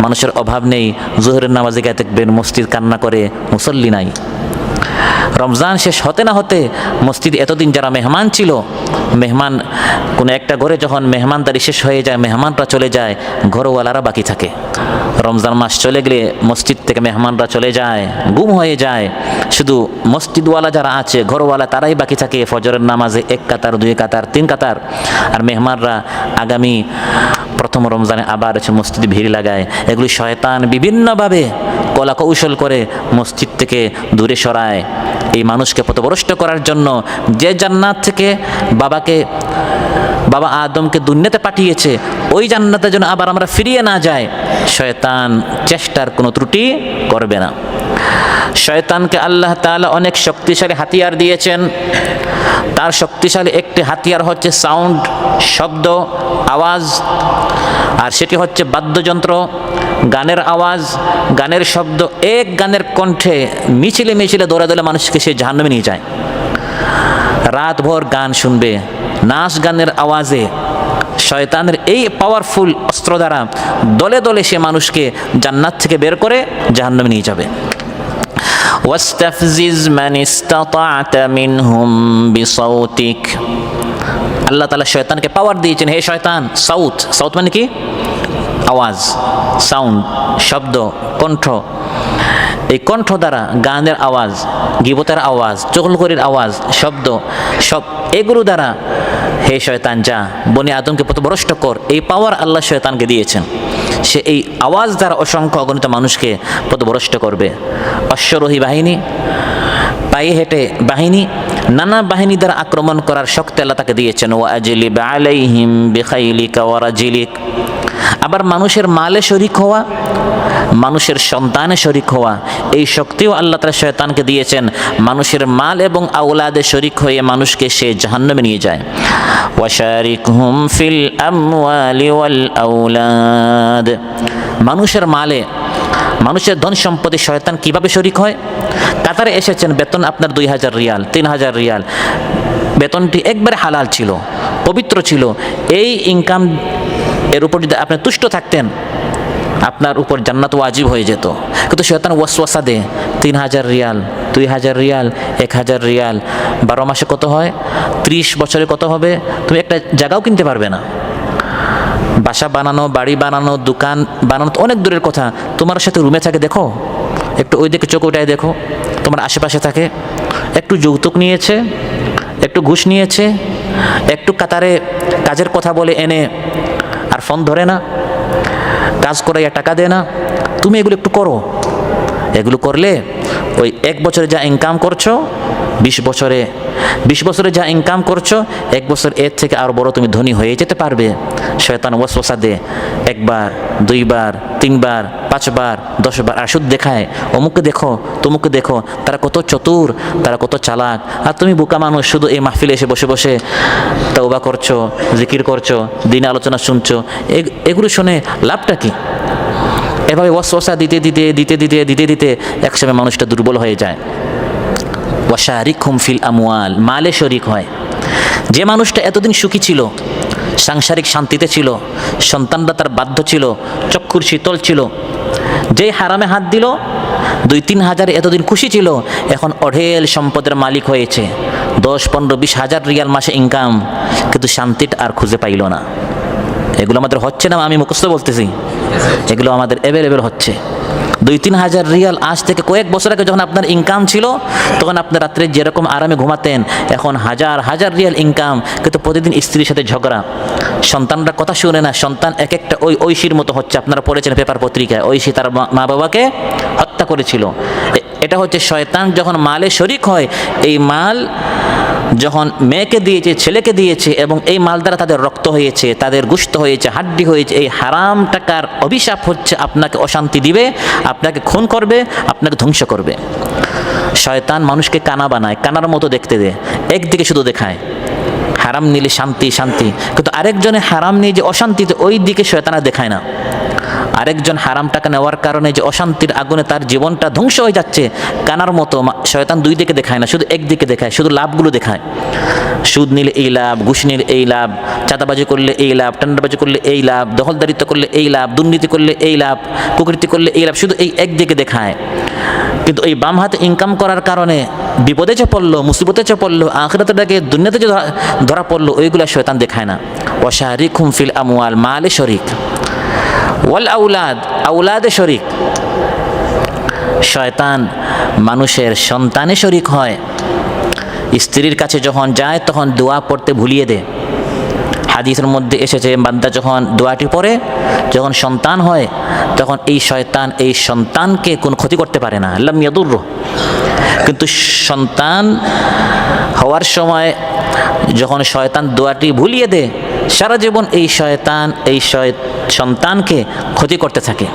মানুষের অভাব নেই। জোহরের নামাজে গিয়ে দেখবেন মসজিদ কান্না করে, মুসল্লি নাই। রমজান শেষ হতে না হতে মসজিদ এতদিন যারা মেহমান ছিল, মেহমান কোনো একটা ঘরে যখন মেহমানদারি শেষ হয়ে যায়, মেহমানরা চলে যায়, ঘরওয়ালারা বাকি থাকে। রমজান মাস চলে গেলে মসজিদ থেকে মেহমানরা চলে যায়, গুম হয়ে যায়। শুধু মসজিদওয়ালা যারা আছে, ঘরওয়ালা, তারাই বাকি থাকে ফজরের নামাজে 1 কাতার 2 কাতার 3 কাতার। আর মেহমানরা আগামী প্রথম রমজানে আবার এসে মসজিদে ভিড় লাগায়। এগুলি শয়তান বিভিন্নভাবে কলা কৌশল করে মসজিদ থেকে দূরে সরায়, এই মানুষকে পথভ্রষ্ট করার জন্য। যে জান্নাত থেকে বাবা আদমকে দুনিয়াতে পাঠিয়েছে, ওই জান্নাতে যেন আবার আমরা ফিরিয়ে না যাই, শয়তান চেষ্টার কোনো ত্রুটি করবে না। শয়তানকে আল্লাহ তাআলা অনেক শক্তিশালী হাতিয়ার দিয়েছেন। তার শক্তিশালী একটি হাতিয়ার হচ্ছে সাউন্ড, শব্দ, আওয়াজ। আর সেটি হচ্ছে বাদ্যযন্ত্র, গানের আওয়াজ, গানের শব্দ। এক গানের কণ্ঠে মিছিলে মিছিলে দৌড়ে দৌড়ে মানুষকে সে জাহান্নামে নিয়ে যায়। রাতভর গান শুনবে, নাচ গানের আওয়াজে শয়তানের এই পাওয়ারফুল অস্ত্র দ্বারা দলে দলে সে মানুষকে জান্নাত থেকে বের করে জাহান্নামে নিয়ে যাবে। ওয়াস্তাফজিজ মান ইসতাতা'তা মিনহুম বিসাউতিক, আল্লাহ তাআলা শয়তানকে পাওয়ার দিয়েছেন, হে শয়তান, সাউত মানে কি? আওয়াজ, সাউন্ড, শব্দ, কণ্ঠ। এই কণ্ঠ দ্বারা গানের আওয়াজ, গীবতের আওয়াজ, চগলখড়ির আওয়াজ, শব্দ, সব এগুলো দ্বারা হে শয়তান যা বনি আদমকে পথভ্রষ্ট কর, এই পাওয়ার আল্লাহ শয়তানকে দিয়েছেন। সে এই আওয়াজ দ্বারা অসংখ্য অগণিত মানুষকে পথভ্রষ্ট করবে। অশ্বরোহী বাহিনী, পায়ে হেঁটে বাহিনী, নানা বাহিনী দ্বারা আক্রমণ করার শক্তি আল্লাহ তাকে দিয়েছেন। ওয়া আজলিব আলাইহিম বিখাইলিকা ওয়া রাজিলিক, আবার মানুষের মালে শরিক হওয়া, মানুষের সন্তানে শরিক হওয়া, এই শক্তিও আল্লাহ তাআলা শয়তানকে দিয়েছেন। মানুষের মাল এবং আওলাদে শরিক হয়ে মানুষকে সে জাহান্নামে নিয়ে যায়। ওয়াশারিকহুম ফিল আমওয়ালি ওয়াল আওলাদ, মানুষের মালে, মানুষের ধন সম্পদে শয়তান কিভাবে শরিক হয়? কাতারে এসেছেন, বেতন আপনার 2000 রিয়াল, 3000 রিয়াল, বেতনটি একবারে হালাল ছিল, পবিত্র ছিল। এই ইনকাম এর উপর যদি আপনি তুষ্ট থাকতেন, আপনার উপর জান্নাত ওয়াজিব হয়ে যেত। কিন্তু শয়তান ওয়াসওয়াসা দেয়, 3000 রিয়াল, 2000 রিয়াল, 1000 রিয়াল, 12 মাসে কত হয়? 30 বছরে কত হবে? তুমি একটা জায়গাও কিনতে পারবে না। বাসা বানানো, বাড়ি বানানো, দোকান বানানো তো অনেক দূরের কথা, তোমার সাথে রুমে থাকে, দেখো একটু ওই দিকে চোখ ওটাই দেখো, তোমার আশেপাশে থাকে, একটু যৌতুক নিয়েছে, একটু ঘুষ নিয়েছে, একটু কাতারে কাজের কথা বলে এনে আর ফোন ধরে না, কাজ করাইয়া টাকা দেয় না, তুমি এগুলো একটু করো। এগুলো করলে ওই 1 বছরে যা ইনকাম করছো, 20 বছরে যা ইনকাম করছো, 1 বছর এর থেকে আরো বড় তুমি ধনী হয়ে যেতে পারবে। শয়তান ওয়াসওয়াসা দে, 1 বার, 2 বার, 3 বার, 5 বার, 10 বার, আর শুধু দেখায়, অমুককে দেখো, তমুককে দেখো, তারা কত চতুর, তারা কত চালাক, আর তুমি বোকা মানুষ শুধু এই মাহফিলে এসে বসে বসে তওবা করছো, জিকির করছো, দিন আলোচনা শুনছো, এগুলো শুনে লাভটা কি? এভাবে ওয়াসওয়াসা দিতে দিতে একসময় মানুষটা দুর্বল হয়ে যায়। ওয়াশারিকহুম ফিল আমওয়াল, মালে শরিক হয়। যে মানুষটা এতদিন সুখী ছিল, সাংসারিক শান্তিতে ছিল, সন্তানরা তার বাধ্য ছিল, চক্ষুর শীতল ছিল, যেই হারামে হাত দিল, 2-3 হাজার এতদিন খুশি ছিল, এখন অঢেল সম্পদের মালিক হয়েছে, 10-15-20 হাজার রিয়াল মাসে ইনকাম, কিন্তু শান্তিটা আর খুঁজে পাইল না। এগুলো আমাদের হচ্ছে না, আমি মুখস্থ বলতেছি, এগুলো আমাদের অ্যাভেলেবেল হচ্ছে। 2-3 হাজার রিয়াল আজ থেকে কয়েক বছর আগে যখন আপনার ইনকাম ছিল, তখন আপনি রাত্রে যেরকম আরামে ঘুমাতেন, এখন হাজার হাজার রিয়াল ইনকাম, কিন্তু প্রতিদিন স্ত্রীর সাথে ঝগড়া, সন্তানরা কথা শুনে না, সন্তান এক একটা ওই ঐশীর মতো হচ্ছে। আপনারা পড়েছেন পেপার পত্রিকায়, ঐশী তার মা বাবাকে হত্যা করেছিল। এটা হচ্ছে শয়তান যখন মালে শরিক হয়। এই মাল যখন মেয়েকে দিয়েছে, ছেলেকে দিয়েছে, এবং এই মাল দ্বারা তাদের রক্ত হয়েছে, তাদের গোশত হয়েছে, হাড্ডি হয়েছে, এই হারাম টাকার অভিশাপ হচ্ছে আপনাকে অশান্তি দিবে, আপনাকে খুন করবে, আপনাকে ধ্বংস করবে। শয়তান মানুষকে কানা বানায়, কানার মতো দেখতে দেয়, একদিকে শুধু দেখায় হারাম নিলে শান্তি শান্তি, কিন্তু আরেকজনে হারাম নিয়ে যে অশান্তিতে, ওই দিকে শয়তান দেখায় না। আরেকজন হারাম টাকা নেওয়ার কারণে যে অশান্তির আগুনে তার জীবনটা ধ্বংস হয়ে যাচ্ছে, কানার মতো শয়তান 2 দিকে দেখায় না, শুধু একদিকে দেখায়, শুধু লাভগুলো দেখায়। সুদ নিলে এই লাভ, ঘুষ নিলে এই লাভ, চাঁদাবাজি করলে এই লাভ, টেন্ডারবাজি করলে এই লাভ, দখলদারিত্ব করলে এই লাভ, দুর্নীতি করলে এই লাভ, কুকৃতি করলে এই লাভ, শুধু এই একদিকে দেখায়। কিন্তু এই বাম হাতে ইনকাম করার কারণে বিপদে যে পড়লো, মুসিবতে যে পড়লো, আখিরাতে ডাকে দুনিয়াতে যে ধরা পড়লো, ওইগুলা শয়তান দেখায় না। ওয়াশারিকহুম ফিল আমওয়াল, মালে শরিক, ওয়াল আওলাদ, আওলাদে শরিক। শয়তান মানুষের সন্তানে শরিক হয়। স্ত্রীর কাছে যখন যায় তখন দোয়া পড়তে ভুলিয়ে দেয়। হাদিসের মধ্যে এসেছে, বান্দা যখন দোয়াটি পড়ে, যখন সন্তান হয়, তখন এই শয়তান এই সন্তানকে কোনো ক্ষতি করতে পারে না, লাম ইয়াদুররু। কিন্তু সন্তান হওয়ার সময় যখন শয়তান দোয়াটি ভুলিয়ে দেয়, সারা জীবন এই শয়তান এই সন্তানকে ক্ষতি করতে থাকে।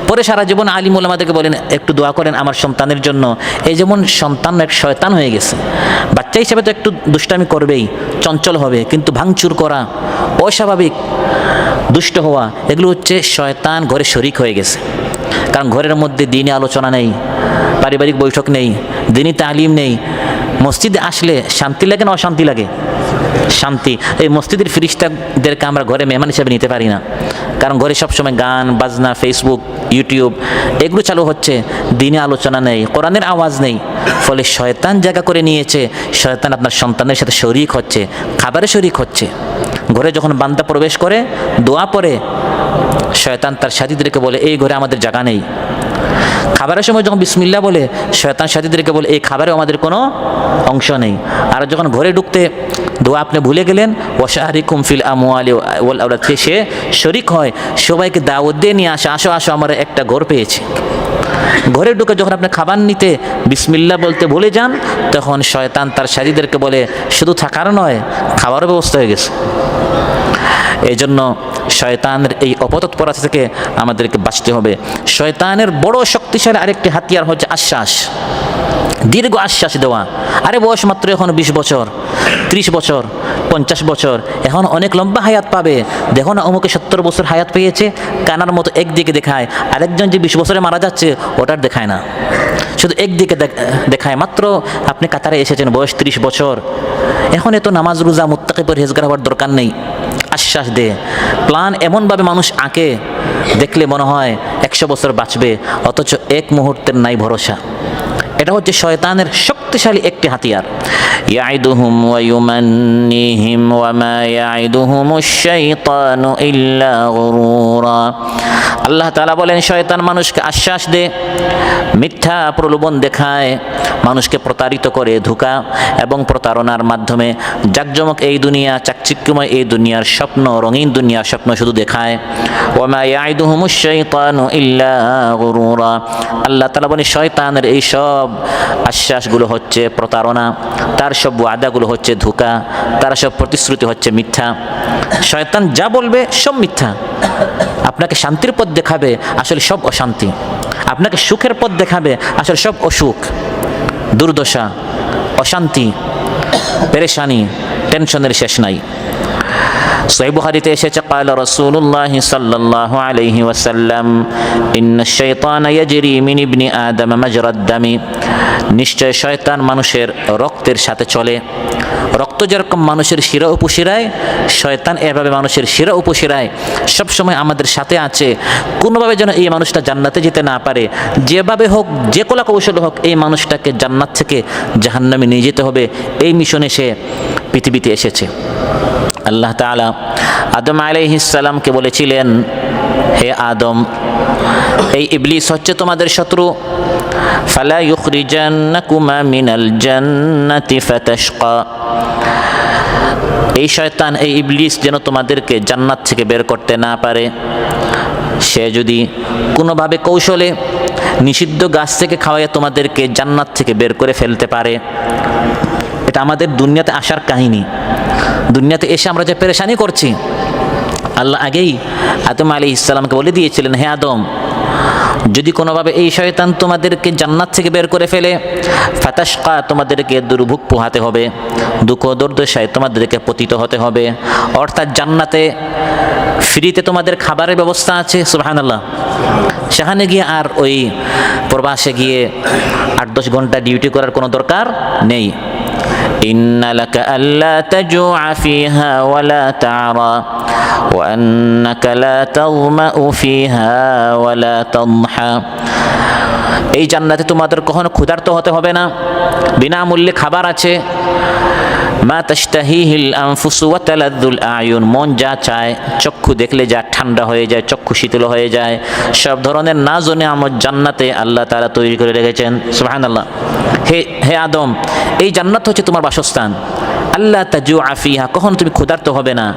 পরে সারা জীবন আলিম উলামাদেরকে বলেন, একটু দোয়া করেন আমার সন্তানের জন্য। এই যেমন সন্তান এক শয়তান হয়ে গেছে, বাচ্চা হিসেবে তো একটু দুষ্টামি করবেই, চঞ্চল হবে, কিন্তু ভাঙচুর করা, অস্বাভাবিক দুষ্ট হওয়া, এগুলো হচ্ছে শয়তান ঘরে শরিক হয়ে গেছে। কারণ ঘরের মধ্যে দিনী আলোচনা নেই, পারিবারিক বৈঠক নেই, দিনী তালিম নেই, মসজিদে আসলে শান্তি লাগে না অশান্তি লাগে? শান্তি। এই মসজিদের ফিরিস্তাদেরকে আমরা ঘরে মেহমান হিসেবে নিতে পারি না, কারণ ঘরে সবসময় গান বাজনা, ফেসবুক, ইউটিউব এগুলো চালু হচ্ছে, দিনে আলোচনা নেই, কোরআনের আওয়াজ নেই। ফলে শয়তান জায়গা করে নিয়েছে, শয়তান আপনার সন্তানের সাথে শরিক হচ্ছে, খাবারে শরিক হচ্ছে। ঘরে যখন বান্দা প্রবেশ করে দোয়া পড়ে, শয়তান তার সাথীদেরকে বলে এই ঘরে আমাদের জায়গা নেই। খাবারের সময় যখন বিসমিল্লাহ বলে, শয়তান সাথীদেরকে বলে এই খাবারে আমাদের কোনো অংশ নেই। আর যখন ঘরে ঢুকতে দোয়া আপনি ভুলে গেলেন, ওয়াশারিকুম ফিল আমওয়ালি ওয়াল আওলাদ, সে শরিক হয়, সবাইকে দাওয়াত দিয়ে নিয়ে আসে, আসো আসো আমরা একটা ঘর পেয়েছি। ঘরে ঢুকে যখন আপনি খাবার নিতে বিসমিল্লাহ বলতে ভুলে যান, তখন শয়তান তার সাথীদেরকে বলে শুধু থাকার নয়, খাবারও ব্যবস্থা হয়ে গেছে। এই জন্য শয়তানের এই অপতৎপরতা থেকে আমাদেরকে বাঁচতে হবে। শয়তানের বড় শক্তিশালী আরেকটি হাতিয়ার হচ্ছে আশ্বাস, দীর্ঘ আশ্বাস দেওয়া। আরে বয়স মাত্র এখন 20 বছর, 30 বছর, 50 বছর, এখন অনেক লম্বা হায়াত পাবে। দেখো না অমুকে 70 বছর হায়াত পেয়েছে, কানার মতো একদিকে দেখায়, আরেকজন যে 20 বছরে মারা যাচ্ছে ওটার দেখায় না, শুধু একদিকে দেখায়। মাত্র আপনি কাতারে এসেছেন, বয়স 30 বছর, এখন এত নামাজ রোজা মুত্তাকি পরহেজগার হওয়ার দরকার নেই। আশ্বাস দে, প্ল্যান এমনভাবে মানুষ আঁকে, দেখলে মনে হয় 100 বছর বাঁচবে, অথচ এক মুহূর্তের নাই ভরসা। এটা হচ্ছে শয়তানের শক্তিশালী একটি হাতিয়ার। ইয়াইদুহুম ওয়া ইউমান্নিহিম ওয়া মা ইয়াইদুহুমুশ শাইতানু ইল্লা গুরুরা। আল্লাহ তাআলা বলেন শয়তান মানুষকে আশ্বাস দেয়, মিথ্যা প্রলোভন দেখায়, মানুষকে প্রতারিত করে, ধোঁকা এবং প্রতারণার মাধ্যমে জাকজমক এই দুনিয়া, চাকচিক্যময় এই দুনিয়ার স্বপ্ন, রঙিন দুনিয়ার স্বপ্ন শুধু দেখায়। ওয়া মা ইয়াইদুহুমুশ শাইতানু ইল্লা গুরুরা। আল্লাহ তাআলা বলেন শয়তানের এই সব আশ্বাসগুলো হচ্ছে প্রতারণা, তার সব ওয়াদাগুলো হচ্ছে ধোঁকা, তার সব প্রতিশ্রুতি হচ্ছে মিথ্যা। শয়তান যা বলবে সব মিথ্যা। আপনাকে শান্তির পথ দেখাবে, আসলে সব অশান্তি। আপনাকে সুখের পথ দেখাবে, আসলে সব অসুখ, দুর্দশা, অশান্তি, পেরেশানি, টেনশনের শেষ নাই। সহিহ বুখারীতে এসেছে قال رسول الله صلى الله عليه وسلم ان الشيطان يجري من ابن آدم مجرى الدم। নিশ্চয় শয়তান মানুষের রক্তের সাথে চলে। রক্ত যেরকম মানুষের শিরা উপশিরায়, শয়তান এভাবে মানুষের শিরা উপশিরায় সবসময় আমাদের সাথে আছে। কোনোভাবে যেন এই মানুষটা জান্নাতে যেতে না পারে, যেভাবে হোক, যে কলা কৌশল হোক, এই মানুষটাকে জান্নাত থেকে জাহান্নামে নিয়ে যেতে হবে, এই মিশনে সে পৃথিবীতে এসেছে। আল্লাহ তাআলা আদম আলাইহিস সালামকে বলেছিলেন, হে আদম, এই ইবলিস হচ্ছে তোমাদের শত্রু, ফালা ইউখরিজান্নাকুমা মিনাল জান্নাতি ফাতাশকা। এই শয়তান, এই ইবলিস যেন তোমাদেরকে জান্নাত থেকে বের করতে না পারে। সে যদি কোনোভাবে কৌশলে নিষিদ্ধ গাছ থেকে খাওয়াইয়া তোমাদেরকে জান্নাত থেকে বের করে ফেলতে পারে। এটা আমাদের দুনিয়াতে আসার কাহিনী। দুনিয়াতে এসে আমরা যে পেরেশানি করছি, আল্লাহ আগেই আদম আলাইহিস সালামকে বলে দিয়েছিলেন, হে আদম, যদি কোনোভাবে এই শয়তান তোমাদেরকে জান্নাত থেকে বের করে ফেলে, ফাতাশকা, তোমাদেরকে দুর্ভোগ পোহাতে হবে, দুঃখ দুর্দশায় তোমাদেরকে পতিত হতে হবে। অর্থাৎ জান্নাতে ফ্রিতে তোমাদের খাবারের ব্যবস্থা আছে, সুবহানাল্লাহ। সেখানে গিয়ে আর ওই প্রবাসে গিয়ে 8-10 ঘন্টা ডিউটি করার কোনো দরকার নেই। ইন্না লাকা আল্লা তাজুআ ফিহা ওয়ালা তা'রা ওয়া আন্নাকা লা তাযমাউ ফিহা ওয়ালা তাদহা। এই জান্নাতে তোমাদের কখনো ক্ষুধার্ত হতে হবে না, বিনামূল্যে খাবার আছে। মা তাশতাহিহিল আনফুসু ওয়া তালাদ্দুল আয়ুন, মন যা চায়, চক্ষু দেখলে যা ঠান্ডা হয়ে যায়, চক্ষু শীতল হয়ে যায়, সব ধরনের নাজ ও নিয়ামত জান্নাতে আল্লাহ তাআলা তৈরি করে রেখেছেন, সুবহানাল্লাহ। হে আদম, এই জান্নাত হচ্ছে তোমার বাসস্থান। আল্লাহ তাজুআ ফিহা, কখনো তুমি ক্ষুধার্ত হবে না।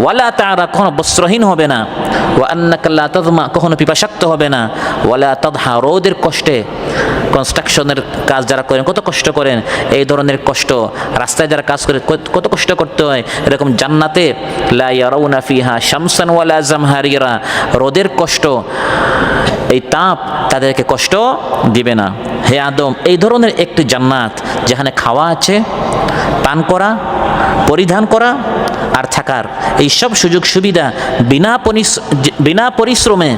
ওয়ালা তা'রা, কখনো বস্ত্রহীন হবে না। ওয়া আন্নাকা লা তাযমা, কখনো পিপাসাক্ত হবে না। ওয়ালা তাদহা, রোদের কষ্টে, কনস্ট্রাকশনের কাজ যারা করেন কত কষ্ট করেন, এই ধরনের কষ্ট, রাস্তায় যারা কাজ করে কত কষ্ট করতে হয়, এরকম জান্নাতে লা ইয়ারাউনা ফিহা শামসান ওয়ালা জামহারিরা, রোদের কষ্ট, এই তাপ তাদেরকে কষ্ট দিবে না। হে আদম, এই ধরনের একটি জান্নাত যেখানে খাওয়া আছে, পান করা, পরিধান করা আর থাকার এই সব সুযোগ সুবিধা বিনা পরিশ্রমে,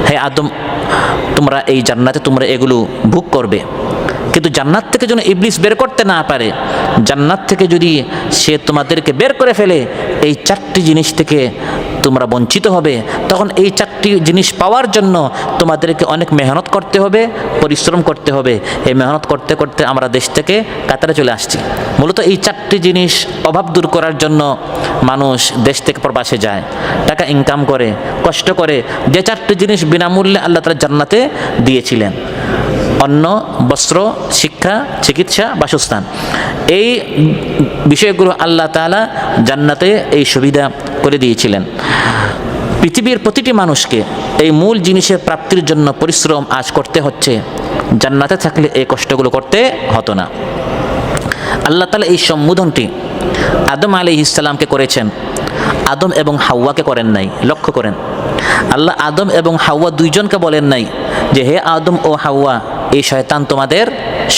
হে আদম, তোমরা এই জান্নাতে তোমরা এগুলো ভোগ করবে। কিন্তু জান্নাত থেকে যেন ইবলিস বের করতে না পারে, জান্নাত থেকে যদি সে তোমাদেরকে বের করে ফেলে, এই 4টি জিনিস থেকে তোমরা বঞ্চিত হবে। তখন এই 4টি জিনিস পাওয়ার জন্য তোমাদেরকে অনেক মেহনত করতে হবে, পরিশ্রম করতে হবে। এই মেহনত করতে করতে আমরা দেশ থেকে কাতারে চলে আসছি। মূলত এই 4টি জিনিস অভাব দূর করার জন্য মানুষ দেশ থেকে প্রবাসে যায়, টাকা ইনকাম করে, কষ্ট করে। যে 4টি জিনিস বিনামূল্যে আল্লাহ তাআলা জান্নাতে দিয়েছিলেন: অন্ন, বস্ত্র, শিক্ষা, চিকিৎসা, বাসস্থান। এই বিষয়গুলো আল্লাহ তাআলা জান্নাতে এই সুবিধা করে দিয়েছিলেন। পৃথিবীর প্রতিটি মানুষকে এই মূল জিনিসের প্রাপ্তির জন্য পরিশ্রম আজ করতে হচ্ছে। জান্নাতে থাকলে এই কষ্টগুলো করতে হতো না। আল্লাহ তাআলা এই সম্বোধনটি আদম আলাইহিস সালামকে করেছেন, আদম এবং হাওয়াকে করেন নাই। লক্ষ্য করেন, আল্লাহ আদম এবং হাওয়া দুইজনকে বলেন নাই যে হে আদম ও হাওয়া, এই শয়তান তোমাদের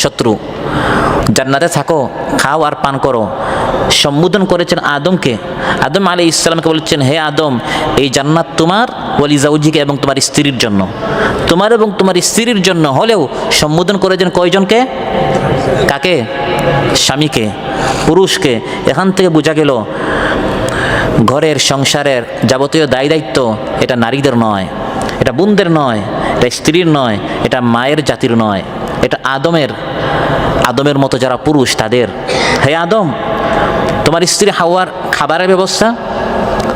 শত্রু, জান্নাতে থাকো, খাও আর পান করো। সম্বোধন করেছেন আদমকে। আদম আলাইহিস সালামকে বলেছেন, হে আদম, এই জান্নাত তোমার, ওয়ালি জাওজিকে, এবং তোমার স্ত্রীর জন্য। তোমার এবং তোমার স্ত্রীর জন্য হলেও সম্বোধন করেছেন কয়জনকে? কাকে? স্বামীকে, পুরুষকে। এখান থেকে বোঝা গেল ঘরের সংসারের যাবতীয় দায় দায়িত্ব এটা নারীদের নয়, এটা বোনদের নয়, এটা স্ত্রীর নয়, এটা মায়ের জাতির নয়, এটা আদমের মতো যারা পুরুষ তাদের। হে আদম, তোমার স্ত্রী হাওয়ার খাবারের ব্যবস্থা,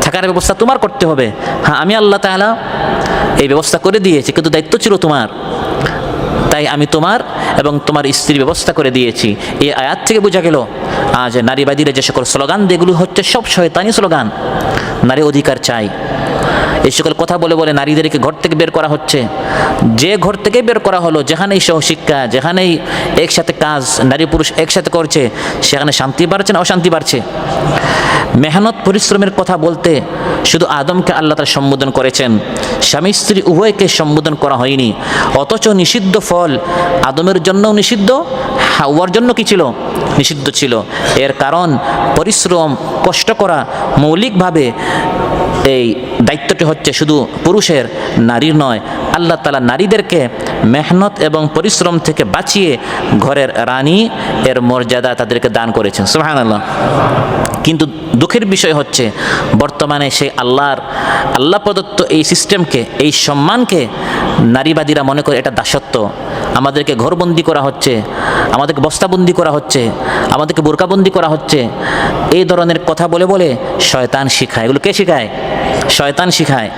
থাকার ব্যবস্থা তোমার করতে হবে। হ্যাঁ, আমি আল্লাহ তাআলা এই ব্যবস্থা করে দিয়েছি, কিন্তু দায়িত্ব ছিল তোমার। তাই আমি তোমার এবং তোমার স্ত্রীর ব্যবস্থা করে দিয়েছি। এই আয়াত থেকে বোঝা গেল আজ নারীবাদীরা যে সকল স্লোগান, এগুলো হচ্ছে সব শয়তানি স্লোগান। নারী অধিকার চাই, এই সকল কথা বলে বলে নারীদেরকে ঘর থেকে বের করা হচ্ছে। যে ঘর থেকে বের করা হলো, যেখানেই সহশিক্ষা, যেখানেই একসাথে কাজ নারী পুরুষ একসাথে করছে, সেখানে শান্তি বাড়ছে না অশান্তি বাড়ছে? মেহনত পরিশ্রমের কথা বলতে শুধু আদমকে আল্লাহ তাআলা সম্বোধন করেছেন, স্বামী স্ত্রী উভয়কে সম্বোধন করা হয়নি। অথচ নিষিদ্ধ ফল আদমের জন্যও নিষিদ্ধ, হাওয়ার জন্য কি ছিল? নিষিদ্ধ ছিল। এর কারণ পরিশ্রম, কষ্ট করা মৌলিকভাবে এই দায়িত্বটি হচ্ছে শুধু পুরুষের, নারীর নয়। আল্লাহ তাআলা নারীদেরকে মেহনত এবং পরিশ্রম থেকে বাঁচিয়ে ঘরের রানী এর মর্যাদা তাদেরকে দান করেছেন। সুবহানাল্লাহ। কিন্তু দুঃখের বিষয় হচ্ছে বর্তমানে সেই আল্লাহ প্রদত্ত এই সিস্টেমকে, এই সম্মানকে নারীবাদীরা মনে করে এটা দাসত্ব। আমাদেরকে ঘরবন্দি করা হচ্ছে, আমাদেরকে বস্তাবন্দি করা হচ্ছে, আমাদেরকে বোরকাবন্দি করা হচ্ছে। এই ধরনের কথা বলে বলে শয়তান শিখায়। এগুলো কে শিখায়? শয়তান শিখায়।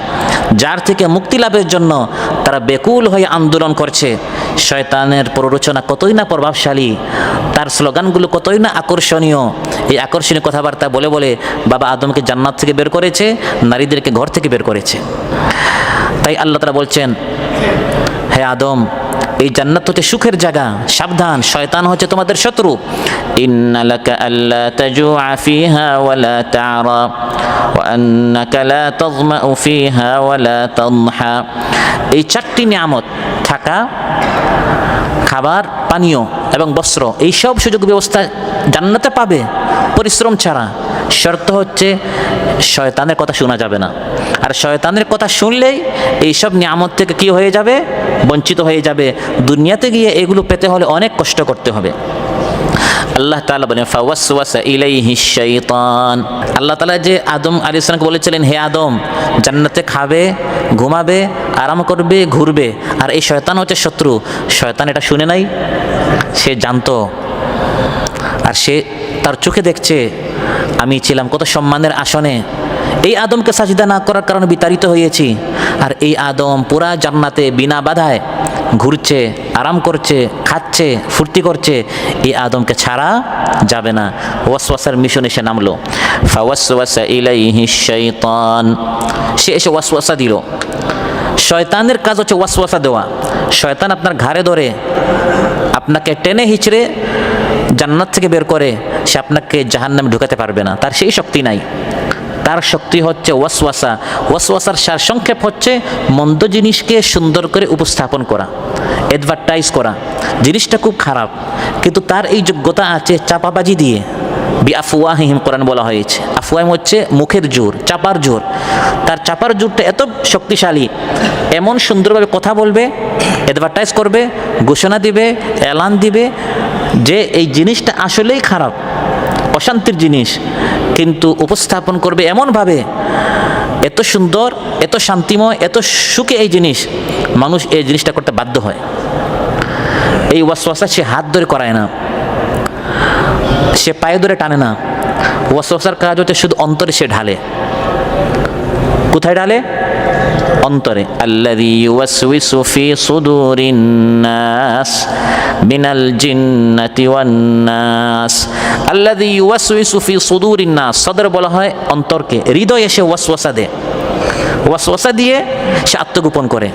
যার থেকে মুক্তি লাভের জন্য তারা বেকুল হয়ে আন্দোলন করছে। শয়তানের প্ররোচনা কতই না প্রভাবশালী, তার স্লোগানগুলো কতই না আকর্ষণীয়। এই আকর্ষণীয় কথাবার্তা বলে বলে বাবা আদমকে জান্নাত থেকে বের করেছে, নারীদেরকে ঘর থেকে বের করেছে। তাই আল্লাহ তাআলা বলছেন, হে আদম, এই জান্নাত হচ্ছে সুখের জায়গা, সাবধান, শয়তান হচ্ছে তোমাদের শত্রু। ইন্না লাকা আল্লা তাজুআ ফিহা ওয়ালা তা'রা ওয়া আন্নাকা লা তাযমাউ ফিহা ওয়ালা তানহা। এই 4টি নিয়ামত, থাকা, খাবার, পানীয় এবং বস্ত্র, এই সব সুযোগ ব্যবস্থা জান্নাতে পাবে পরিশ্রম ছাড়া। শর্ত হচ্ছে শয়তানের কথা শোনা যাবে না। আর শয়তানের কথা শুনলেই এইসব নিয়ামত থেকে কি হয়ে যাবে? বঞ্চিত হয়ে যাবে। দুনিয়াতে গিয়ে এগুলো পেতে হলে অনেক কষ্ট করতে হবে। আল্লাহ তাআলা বলেন, ফাওয়াসওয়াসা ইলাইহিশ শাইতান। আল্লাহ তাআলা যে আদম আলাইহিস সালামকে বলেছিলেন, হে আদম, জান্নাতে খাবে, ঘুমাবে, আরাম করবে, ঘুরবে, আর এই শয়তান হচ্ছে শত্রু। শয়তান এটা শুনে নাই, সে জানতো। আর সে তার চোখে দেখছে আমি ছিলাম কত সম্মানের আসনে, এই আদমকে সাজদা না করার কারণে বিতাড়িত হয়েছি। আর এই আদম পুরা জান্নাতে বিনা বাধায় ঘুরছে, আরাম করছে, খাচ্ছে, ফুর্তি করছে। এই আদমকে ছাড়া যাবে না। ওয়াসওয়াসার মিশনে সে নামলো। ফাওয়াসওয়াসা ইলাইহিশ শাইতান। সে এসে ওয়াসওয়াসা দিল। শয়তানের কাজ হচ্ছে ওয়াসওয়াসা দেওয়া। শয়তান আপনার ঘাড়ে ধরে আপনাকে টেনে হিচড়ে জান্নাত থেকে বের করে, সে আপনাকে জাহান্নামে ঢুকাতে পারবে না। তার সেই শক্তি নাই। তার শক্তি হচ্ছে ওয়াসওয়াসা। ওয়াসওয়াসার সার সংক্ষেপ হচ্ছে মন্দ জিনিসকে সুন্দর করে উপস্থাপন করা, অ্যাডভার্টাইজ করা। জিনিসটা খুব খারাপ, কিন্তু তার এই যোগ্যতা আছে চাপাবাজি দিয়ে বি আফওয়াহিহিম কোরআন বলা হয়েছে। আফওয়াহিম হচ্ছে মুখের জোর, চাপার জোর। তার চাপার জোরটা এত শক্তিশালী, এমন সুন্দরভাবে কথা বলবে, অ্যাডভার্টাইজ করবে, ঘোষণা দিবে, এলান দিবে যে এই জিনিসটা আসলেই খারাপ, অশান্তির জিনিস, কিন্তু উপস্থাপন করবে এমনভাবে, এত সুন্দর, এত শান্তিময়, এত সুখে এই জিনিস, মানুষ এই জিনিসটা করতে বাধ্য হয়। এই ওয়াসওয়াসা সে হাত ধরে করায় না, সে পায়ে ধরে টানে না। ওয়াসওয়াসার কাজ হচ্ছে শুধু অন্তরে সে ঢালে। কোথায় ঢালে? অন্তরে। আল্লাযী ইউওয়াসওয়িসু ফি সুদুরিন নাস মিনাল জিন্নাতি ওয়ান নাস। আল্লাযী ইউওয়াসওয়িসু ফি সুদুরিন নাস, সদর বলা হয় অন্তরকে, হৃদয়ে সে ওয়াসওয়াসা দেয়। ওয়াসওয়াসা দিয়ে সে আত্মগোপন করে।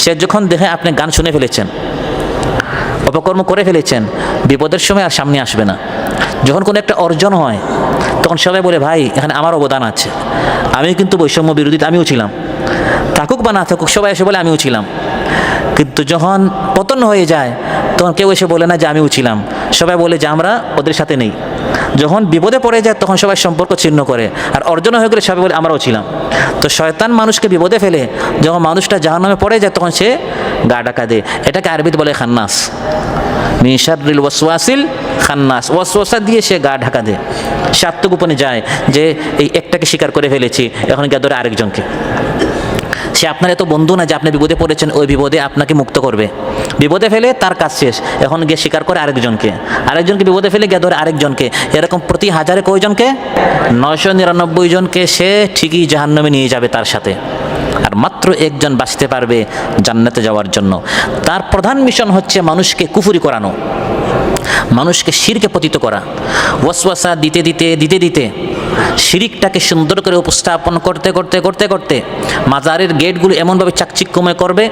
সে যখন দেখে আপনি গান শুনে ফেলেছেন, অপকর্ম করে ফেলেছেন, বিপদের সময় আর সামনে আসবে না। যখন কোনো একটা অর্জন হয় তখন সবাই বলে ভাই এখানে আমার অবদান আছে, আমিও কিন্তু বৈষম্য বিরোধী, আমিও ছিলাম, থাকুক বা না থাকুক সবাই এসে বলে আমিও ছিলাম। কিন্তু যখন পতন হয়ে যায় তখন কেউ এসে বলে না যে আমিও ছিলাম, সবাই বলে যে আমরা ওদের সাথে নেই। যখন বিপদে পড়ে যায় তখন সবাই সম্পর্ক ছিন্ন করে, আর অর্জন হয়ে গেলে সবাই বলে আমরাও ছিলাম। তো শয়তান মানুষকে বিপদে ফেলে, যখন মানুষটা জাহান্নামে পড়ে যায় তখন সে গা ঢাকা দেয়। এটাকে আরবিতে বলে খান্নাস, মিন শাররিল ওয়াসওয়াসিল খান্নাস। ওয়াসওয়াসা দিয়ে সে গা ঢাকা দেয়, সে আত্মগোপনে যায় যে এই একটাকে স্বীকার করে ফেলেছি, এখন গিয়ে ধরে আরেকজনকে। সে আপনার এত বন্ধু না যে আপনি বিপদে পড়েছেন, ওই বিপদে আপনাকে মুক্ত করবে। বিপদে ফেলে তার কাজ শেষ, এখন গিয়ে স্বীকার করে আরেকজনকে, আরেকজনকে বিপদে ফেলে গিয়ে ধরে আরেকজনকে। এরকম প্রতি হাজারে কয়জনকে? 999 জনকে সে ঠিকই জাহান্নামে নিয়ে যাবে তার সাথে, আর মাত্র একজন বাঁচতে পারবে জান্নাতে যাওয়ার জন্য। তার প্রধান মিশন হচ্ছে মানুষকে কুফরি করানো, মানুষকে শিরকে পতিত করা। ওয়াসওয়াসা দিতে দিতে দিতে দিতে শিরিকটাকে সুন্দর করে উপস্থাপন করতে করতে করতে করতে মাজারের গেটগুলো এমনভাবে চাকচিক্যময় করবে,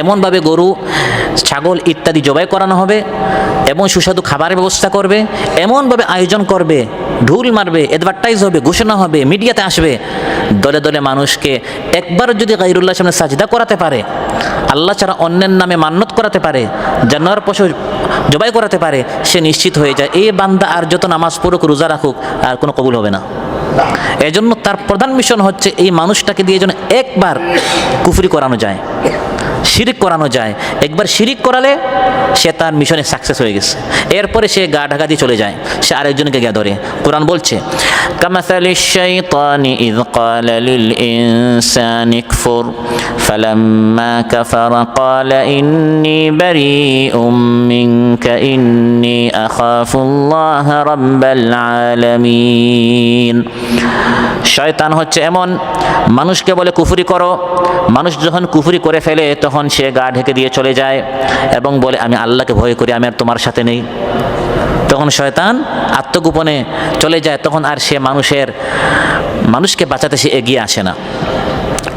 এমনভাবে গরু, ছাগল ইত্যাদি জবাই করানো হবে, এবং সুস্বাদু খাবারের ব্যবস্থা করবে, এমনভাবে আয়োজন করবে, ঢুল মারবে, অ্যাডভার্টাইজ হবে, ঘোষণা হবে, মিডিয়াতে আসবে। দলে দলে মানুষকে একবার যদি গায়রুল্লাহর সামনে সাজদা করাতে পারে, আল্লাহ ছাড়া অন্যের নামে মান্নত করাতে পারে, জানোয়ার পশু জবাই করাতে পারে, সে নিশ্চিত হয়ে যায় এই বান্দা আর যত নামাজ পড়ুক, রোজা রাখুক, আর কোনো কবুল হবে না। এজন্য তার প্রধান মিশন হচ্ছে এই মানুষটাকে দিয়ে যেন একবার কুফরি করানো যায়, শিরিক করানো যায়। একবার শিরিক করালে সে তার মিশনে সাকসেস হয়ে গেছে, এরপরে সে গা ঢাকা দিয়ে চলে যায়, সে আরেকজনকে গিয়ে ধরে। কোরআন বলছে কামাসালিশ শাইতানি ইয ক্বালা লিল ইনসানি কফুর ফালাম্মা কাফারা ক্বালা ইন্নী বারীউম মিনকা ইন্নী আখাফুল্লাহ রাব্বাল আলামিন। শয়তান হচ্ছে এমন, মানুষকে বলে কুফরি করো, মানুষ যখন কুফরি করে ফেলে তখন সে গা ঢেকে দিয়ে চলে যায় এবং বলে আমি আল্লাহকে ভয় করি, আমি আর তোমার সাথে নেই। তখন শয়তান আত্মগোপনে চলে যায়, তখন আর সে মানুষকে বাঁচাতে সে এগিয়ে আসে না।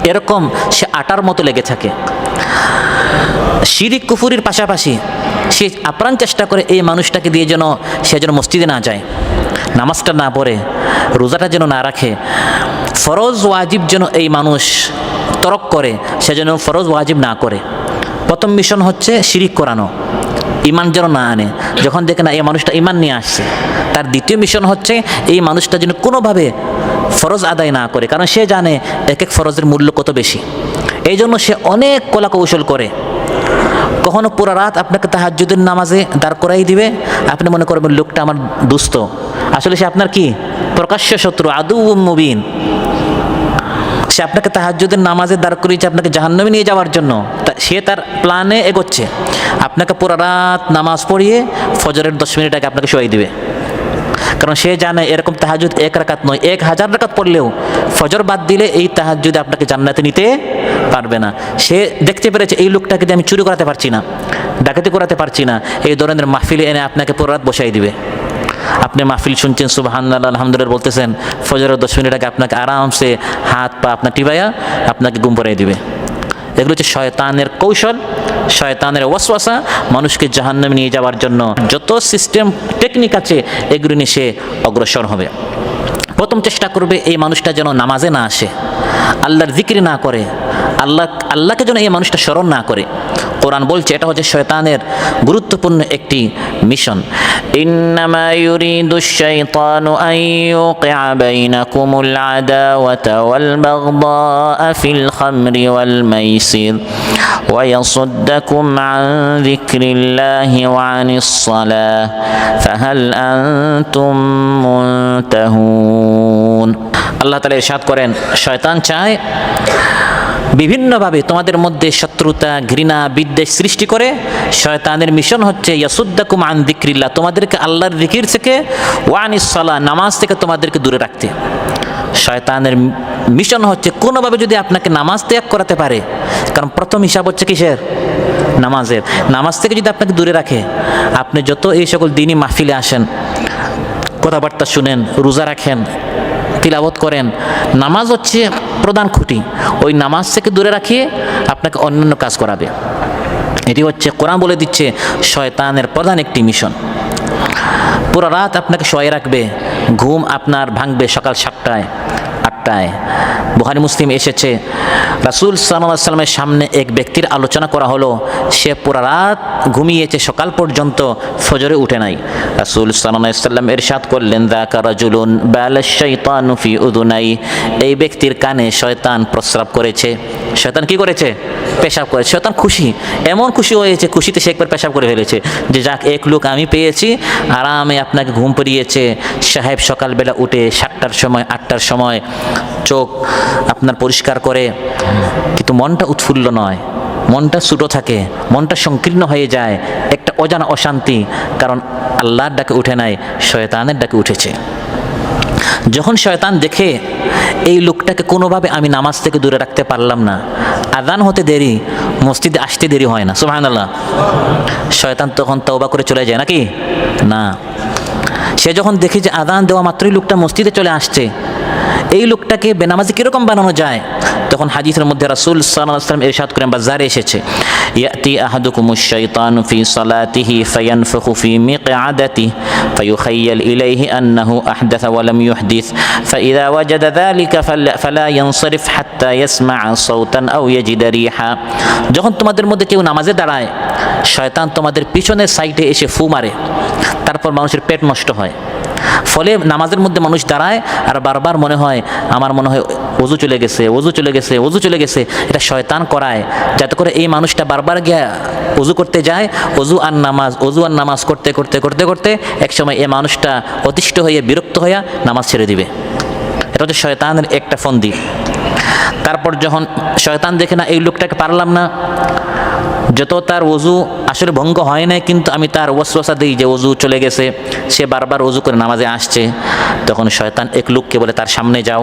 এরকম সে আটার মতো লেগে থাকে। শিরিক কুফরির পাশাপাশি সে আপ্রাণ চেষ্টা করে এই মানুষটাকে দিয়ে যেন সে যেন মসজিদে না যায়, নামাজটা না পড়ে, রোজাটা যেন না রাখে, ফরজ ওয়াজিব যেন এই মানুষ তরক করে, সে যেন ফরজ ওয়াজিব না করে। প্রথম মিশন হচ্ছে শিরিক করানো, ইমান যেন না আনে। যখন দেখে না এই মানুষটা ইমান নিয়ে আসছে, তার দ্বিতীয় মিশন হচ্ছে এই মানুষটা যেন কোনোভাবে ফরজ আদায় না করে, কারণ সে জানে এক এক ফরজের মূল্য কত বেশি। এই জন্য সে অনেক কলা কৌশল করে। কখনো পুরো রাত আপনাকে তাহাজ্জুদের নামাজে দাঁড় করাই দিবে, আপনি মনে করবেন লোকটা আমার দুস্থ, আসলে সে আপনার কি প্রকাশ্য শত্রু, আদুউম মুবিন। সে আপনাকে তাহাজ্জুদের নামাজে দাঁড় করিয়েছে আপনাকে জাহান্নামে নিয়ে যাওয়ার জন্য। সে তার প্ল্যানে এগোচ্ছে, আপনাকে পুরো রাত নামাজ পড়িয়ে ফজরের 10 মিনিট আগে আপনাকে শোয়াই দিবে। কারণ সে জানে এরকম তাহাজ্জুদ 1 রাকাত নয়, 1000 রাকাত পড়লেও ফজর বাদ দিলে এই তাহাজ্জুদে আপনাকে জান্নাতে নিতে পারবে না। সে দেখতে পেরেছে এই লোকটাকে দিয়ে আমি চুরি করাতে পারছি না, ডাকাতি করাতে পারছি না, এই ধরনের মাহফিলে এনে আপনাকে পুরো রাত বসাই দিবে। আপনি মাহফিল শুনছেন, সুবহানাল্লাহ আলহামদুলিল্লাহ বলতেছেন, ফজরের 10 মিনিট আগে আপনাকে আরামসে হাত পা আপনার টিপাইয়া আপনাকে ঘুম পাড়িয়ে দিবে। এগুলো হচ্ছে শয়তানের কৌশল, শয়তানের ওয়াসওয়াসা, মানুষকে জাহান্নামে নিয়ে যাওয়ার জন্য যত সিস্টেম টেকনিক আছে এগুলো নিয়ে সে অগ্রসর হবে। প্রথম চেষ্টা করবে এই মানুষটা যেন নামাজে না আসে, আল্লাহর জিকির না করে, আল্লাহকে যেন এই মানুষটা স্মরণ না করে। কোরআন বলছে এটা হচ্ছে শয়তানের গুরুত্বপূর্ণ একটি মিশন। ইন্নামা ইউরিদুশ শাইতানু আন ইউকিআ বাইনাকুমুল আদাওয়াতা ওয়াল বাগদাআ ফিল খামরি ওয়াল মাইসির ওয়া ইয়াসুদ্দাকুম আন যিকরিল্লাহি ওয়া আনিস সালাহ ফাহাল আনতুম মুনতাহুন। আল্লাহ তাআলা ইরশাদ করেন, শয়তান চায় বিভিন্নভাবে তোমাদের মধ্যে শত্রুতা, ঘৃণা, বিদ্বেষ সৃষ্টি করে। শয়তানের মিশন হচ্ছে ইয়াসুদ্দাকুম আন যিকরিল্লাহ, তোমাদেরকে আল্লাহর জিকির থেকে, ওয়া আনিস সালাহ, নামাজ থেকে তোমাদেরকে দূরে রাখতে। শয়তানের মিশন হচ্ছে কোনোভাবে যদি আপনাকে নামাজ ত্যাগ করাতে পারে, কারণ প্রথম হিসাব হচ্ছে কিসের? নামাজের। নামাজ থেকে যদি আপনাকে দূরে রাখে, আপনি যত এই সকল দিনই মাহফিলে আসেন, কথাবার্তা শুনেন, রোজা রাখেন, তিলাওয়াত করেন, নামাজ হচ্ছে প্রধান খুঁটি। ওই নামাজ থেকে দূরে রাখিয়ে আপনাকে অন্যান্য কাজ করাবে। এটি হচ্ছে কোরআন বলে দিচ্ছে শয়তানের প্রধান একটি মিশন। পুরো রাত আপনাকে শোয়ে রাখবে, ঘুম আপনার ভাঙবে সকাল 7টায় 8টায়। বুখারী মুসলিম এসেছে, রাসূল সাল্লাল্লাহু আলাইহি ওয়াসাল্লামের সামনে এক ব্যক্তির আলোচনা করা হলো, সে পুরো রাত ঘুমিয়েছে, সকাল পর্যন্ত ফজরে উঠে নাই। রাসূল সাল্লাল্লাহু আলাইহি ওয়াসাল্লাম ইরশাদ করলেন, যাকা রাজুলুন বালাশ শাইতানু ফি উযুনাই, এই ব্যক্তির কানে শয়তান প্রস্রাব করেছে। শয়তান কি করেছে? পেশাব করেছে। শয়তান খুশি, এমন খুশি হয়েছে, খুশিতে সে একবার পেশাব করে ফেলেছে যে যাক, এক লোক আমি পেয়েছি, আরামে আপনাকে ঘুম পড়িয়েছে। সাহেব সকালবেলা উঠে 7টার সময় 8টার সময় চোখ আপনার পরিষ্কার করে, কিন্তু মনটা উৎফুল্ল নয়, মনটা ছোটো থাকে, মনটা সংকীর্ণ হয়ে যায়, একটা অজানা অশান্তি, কারণ আল্লাহর ডাকে উঠে নাই, শয়তানের ডাকে উঠেছে। যখন শয়তান দেখে এই লোকটাকে কোনোভাবে আমি নামাজ থেকে দূরে রাখতে পারলাম না, আযান হতে দেরি, মসজিদে আসতে দেরি হয় না, সুবহানাল্লাহ, শয়তান তখন তওবা করে চলে যায় নাকি? না, সে যখন দেখে যে আযান দেওয়া মাত্রই লোকটা মসজিদে চলে আসছে, এই লোকটাকে বেনামাজি কীরকম বানানো যায়, তখন হাদিসের মধ্যে রাসূল সাল্লাল্লাহু আলাইহি ওয়াসাল্লাম ইরশাদ করেন, বাজারে এসেছে, ইয়াতি আহাদুকুমুশ শাইতানু ফি সালাতিহি ফায়ানফুখু ফি মিকআদাতিহি ফায়ুখাইয়াল ইলাইহি আন্নাহু আহদাথা ওয়া লাম ইউহদিস ফাইযা ওয়াজাদা যালিকা ফালা ইয়ানসরিফ হাত্তা ইয়াসমা'a সাওতান আও ইয়াজিদা রিহা। যখন তোমাদের মধ্যে কেউ নামাজে দাঁড়ায়, শয়তান তোমাদের পিছনের সাইডে এসে ফু মারে, তারপর মানুষের পেট নষ্ট হয়। ফলে নামাজের মধ্যে মানুষ দাঁড়ায় আর বারবার মনে হয়, আমার মনে হয় ওযু চলে গেছে, ওযু চলে গেছে, ওযু চলে গেছে। এটা শয়তান করায়, যাতে করে এই মানুষটা বারবার গিয়ে ওযু করতে যায়, ওযু আর নামাজ করতে করতে করতে করতে একসময় এই মানুষটা অতিষ্ঠ হয়ে বিরক্ত হয়ে নামাজ ছেড়ে দিবে। এটা হচ্ছে শয়তানের একটা ফন্দি। তারপর যখন শয়তান দেখে না এই লোকটাকে পারলাম না, যত তার ওযু আসলে ভঙ্গ হয় না, কিন্তু আমি তার ওয়াসওয়াসা দিই যে ওযু চলে গেছে, সে বারবার ওযু করে নামাজে আসছে, তখন শয়তান এক লোককে বলে, তার সামনে যাও।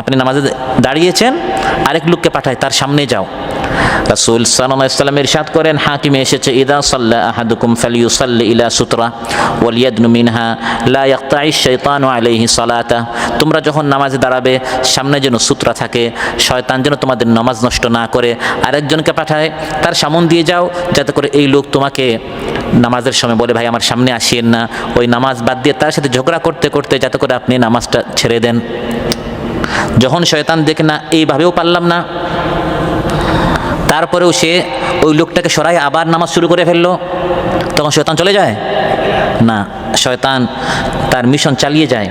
আপনি নামাজে দাঁড়িয়েছেন, আরেক লোককে পাঠায়, তার সামনে যাও। রাসূল সাল্লাল্লাহু আলাইহি ওয়াসাল্লাম ইরশাদ করেন, হাকিমে এসেছে, ইযা সাল্লা আহাদুকুম ফালিয়ুসাল্লি ইলা সুতরা ওয়াল ইয়াদনু মিনহা লা ইয়াকতাইশ শাইতানু আলাইহি সালাতা। তোমরা যখন নামাজে দাঁড়াবে, সামনে যেন সূত্রা থাকে, শয়তান যেন তোমাদের নামাজ নষ্ট না করে। আরেকজনকে পাঠায়, তার সামন দিয়ে যাও, যাতে করে এই লোক তোমাকে নামাজের সময় বলে, ভাই আমার সামনে আসিয়েন না, ওই নামাজ বাদ দিয়ে তার সাথে ঝগড়া করতে করতে যাতে করে আপনি নামাজটা ছেড়ে দেন। যখন শয়তান দেখে না এইভাবেও পারলাম না, তারপরেও সে ওই লোকটাকে সরাই আবার নামাজ শুরু করে ফেললো, তখন শয়তান চলে যায় না, শয়তান তার মিশন চালিয়ে যায়।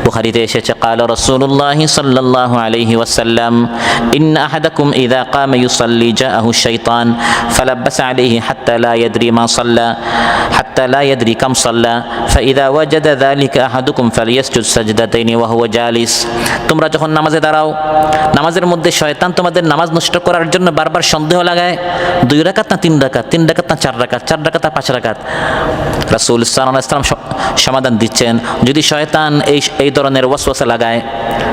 বুখারীতে এসেছে, ক্বালা রাসূলুল্লাহি সাল্লাল্লাহু আলাইহি ওয়াসাল্লাম, ইন্না আহাদাকুম ইযা কামা ইউসাল্লি জাআহু শাইতান ফালাব্বাসা আলাইহি হাত্তা লা ইয়াদরি মা সাল্লা হাত্তা লা ইয়াদরি কাম সাল্লা ফাইযা ওয়াজাদা যালিকা আহাদুকুম ফালিয়াসজুদ সাজদাতাইনি ওয়া হুয়া জালিস। তোমরা যখন নামাজে দাঁড়াও, নামাজের মধ্যে শয়তান তোমাদের নামাজ নষ্ট করার জন্য বারবার সন্দেহ লাগায়, 2 রাকাত না 3 রাকাত, 3 রাকাত না 4 রাকাত, 4 রাকাত না 5 রাকাত। রাসূল সাল্লাল্লাহু আলাইহি ওয়াসাল্লাম সমাধান দিচ্ছেন, যদি শয়তান এই ধরনের ওয়াসওয়াসা লাগায়,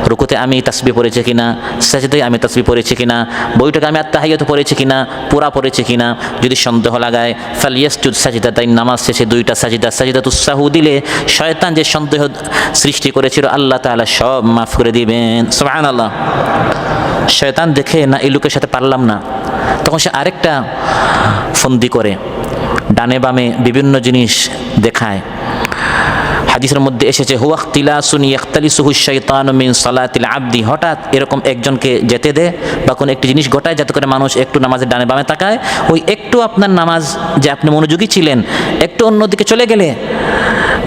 রুকুতে আমি তাসবিহ পড়েছি কিনা, সাজদায় আমি তাসবিহ পড়েছি কিনা, বইটাকে আমি আত্তাহিয়াত পড়েছি কিনা, পুরা পড়েছি কিনা, যদি সন্দেহ লাগায়, ফালিয়াসজুদ সাজদাতাইন, নামাজ শেষে 2টা সাজদা, সাজদাতুস সাহু দিলে শয়তান যে সন্দেহ সৃষ্টি করেছিল আল্লাহ তাআলা সব মাফ করে দিবেন, সুবহানাল্লাহ। শয়তান দেখে না এই লোকের সাথে পারলাম না, তখন সে আরেকটা ফন্দি করে, ডানে বামে বিভিন্ন জিনিস দেখায়। হাদিসের মধ্যে এসেছে হুয়া ইখতিলাসুন ইয়াখতালিসুহু শাইতানু মিন সালাতিল আবদি, হঠাৎ এরকম একজনকে যেতে দে বা কোনো একটি জিনিস ঘটায় যাতে করে মানুষ একটু নামাজের ডানে বামে তাকায়, ওই একটু আপনার নামাজ যে আপনি মনোযোগী ছিলেন একটু অন্যদিকে চলে গেলে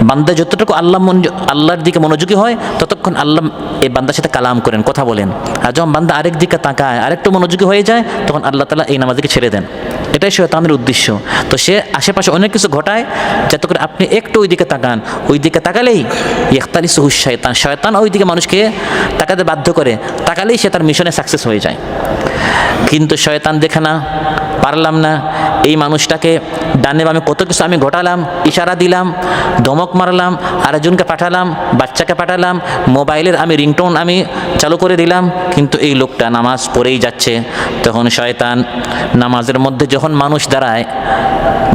বান্দা যতটুকু আল্লাহর দিকে মনোযোগী হয় ততক্ষণ আল্লাহ এই বান্দার সাথে কালাম করেন, কথা বলেন। আর যখন বান্দা আরেক দিকে তাকায় আরেকটু মনোযোগী হয়ে যায় তখন আল্লাহ তাআলা এই নামাজকে ছেড়ে দেন। এটাই শয়তানের উদ্দেশ্য। তো সে আশেপাশে অনেক কিছু ঘটায় যাতে করে আপনি একটু ওই দিকে তাকান, ওই দিকে তাকালেই ইখতালিসুহু শাইতান, শয়তান ওই দিকে মানুষকে তাকাতে বাধ্য করে, তাকালেই সে তার মিশনে সাকসেস হয়ে যায়। কিন্তু শয়তান দেখে না, পারলাম না, এই মানুষটাকে ডানে বামে কত কিছু আমি ঘটালাম, ইশারা দিলাম, ধমক মারলাম, আরেকজনকে পাঠালাম, বাচ্চাকে পাঠালাম, মোবাইলের আমি রিংটোন আমি চালু করে দিলাম, কিন্তু এই লোকটা নামাজ পড়েই যাচ্ছে। তখন শয়তান নামাজের মধ্যে যখন মানুষ দাঁড়ায়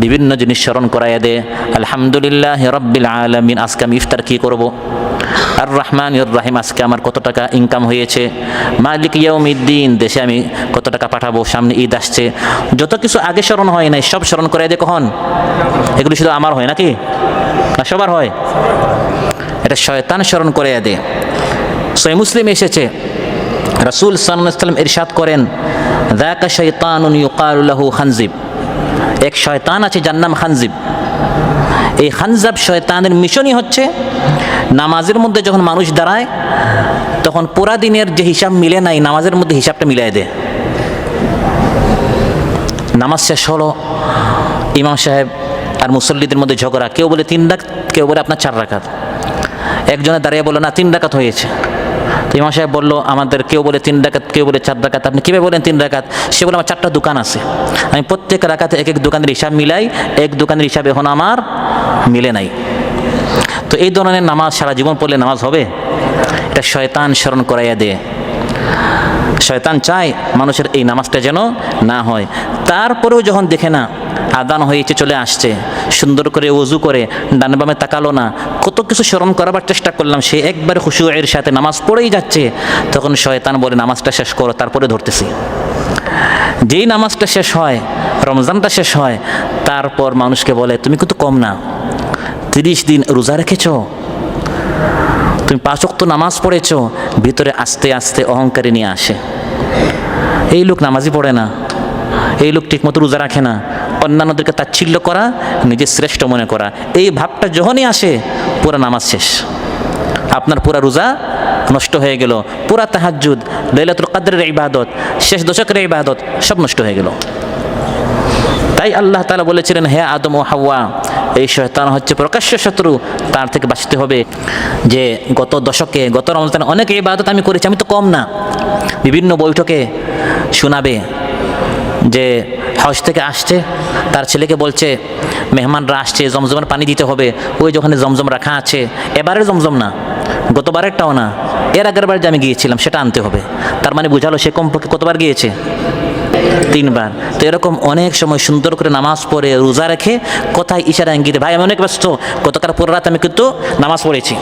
বিভিন্ন জিনিস স্মরণ করাইয়া দেয়, আলহামদুলিল্লাহ রাব্বিল আলামিন, আজকে আমি ইফতার কী করব, আর রহমান রহিম আজকে আমার কত টাকা ইনকাম হয়েছে, মালিক ইয়াউমিদ্দিন দেশে আমি কত টাকা পাঠাবো, সামনে ঈদ আসছে, যত কিছু আগে স্মরণ হয় নাই সব স্মরণ করে দেয়। কখন এগুলি শুধু আমার হয় নাকি, না সবার হয়? এটা শয়তান স্মরণ করে দেয়। সহিহ মুসলিম এসেছে রাসূল সাল্লাল্লাহু আলাইহি ওয়াসাল্লাম ইরশাদ করেন, যাকা শাইতানুন ইউকালু লাহু খানজিব, এক শয়তান আছে যার নাম খানজিব। এই খানজাব শয়তানের মিশনই হচ্ছে নামাজের মধ্যে যখন মানুষ দাঁড়ায় তখন পুরা দিনের যে হিসাব মিলে নাই নামাজের মধ্যে হিসাবটা মিলাই দেয়। নামাজ শেষ হলো, ইমাম সাহেব আর মুসল্লিদের মধ্যে ঝগড়া, কেউ বলে 3 রাকাত, কেউ বলে আপনার 4 রাকাত। একজনে দাঁড়িয়ে বললো না 3 রাকাত হয়েছে। তো ইমাম সাহেব বললো আমাদের কেউ বলে 3 রাকাত, কেউ বলে 4 রাকাত, আপনি কীভাবে বলেন 3 রাকাত? সে বলে আমার 4টা দোকান আছে, আমি প্রত্যেক রাকাতে এক এক দোকানের হিসাব মিলাই, এক দোকানের হিসাব এখন আমার মিলে নাই। তো এই ধরনের নামাজ সারা জীবন পড়লে নামাজ হবে? এটা শয়তান স্মরণ করাইয়া দেয়। শয়তান চায় মানুষের এই নামাজটা যেন না হয়। তারপরেও যখন দেখে না আদান হয়েছে চলে আসছে, সুন্দর করে ওযু করে ডানে বামে তাকালো না, কত কিছু স্মরণ করাবার চেষ্টা করলাম, সে একবার খুশুয়ের সাথে নামাজ পড়েই যাচ্ছে, তখন শয়তান বলে নামাজটা শেষ করো, তারপরে ধরতেছি। যেই নামাজটা শেষ হয়, রমজানটা শেষ হয়, তারপর মানুষকে বলে তুমি কিন্তু কম না, 30 দিন রোজা রেখেছ, তুমি 5 ওয়াক্ত নামাজ পড়েছ, ভিতরে আস্তে আস্তে অহংকারে নিয়ে আসে। এই লোক নামাজই পড়ে না, এই লোক ঠিকমতো রোজা রাখে না, অন্যান্যদেরকে তাচ্ছিল্য করা, নিজের শ্রেষ্ঠ মনে করা, এই ভাবটা যখনই আসে পুরা নামাজ শেষ, আপনার পুরা রোজা নষ্ট হয়ে গেল, পুরা তাহাজ্জুদ, লাইলাতুল কদরের ইবাদত, শেষ দশকের ইবাদত সব নষ্ট হয়ে গেল। তাই আল্লাহ তাআলা বলেছিলেন, হে আদম ও হাওয়া, এই শয়তান হচ্ছে প্রকাশ্য শত্রু, তার থেকে বাঁচতে হবে। যে গত দশকে, গত রমজানে অনেক ইবাদত আমি করেছি, আমি তো কম না। বিভিন্ন বৈঠকে শোনাবে যে হজ থেকে আসছে, তার ছেলেকে বলছে মেহমানরা আসছে, জমজমের পানি দিতে হবে, ওই যখন জমজম রাখা আছে, এবারের জমজম না, গতবারেরটাও না, এর আগের বার যে আমি গিয়েছিলাম সেটা আনতে হবে। তার মানে বুঝালো সে কমপক্ষে কতবার গিয়েছে? 3 বার। তো এরকম অনেক সময় সুন্দর করে নামাজ পড়ে রোজা রেখে কোথায় ইশারা ইঙ্গিতে, ভাই আমি অনেক ব্যস্ত, গতকাল পুরো রাত আমি কিন্তু নামাজ পড়েছি,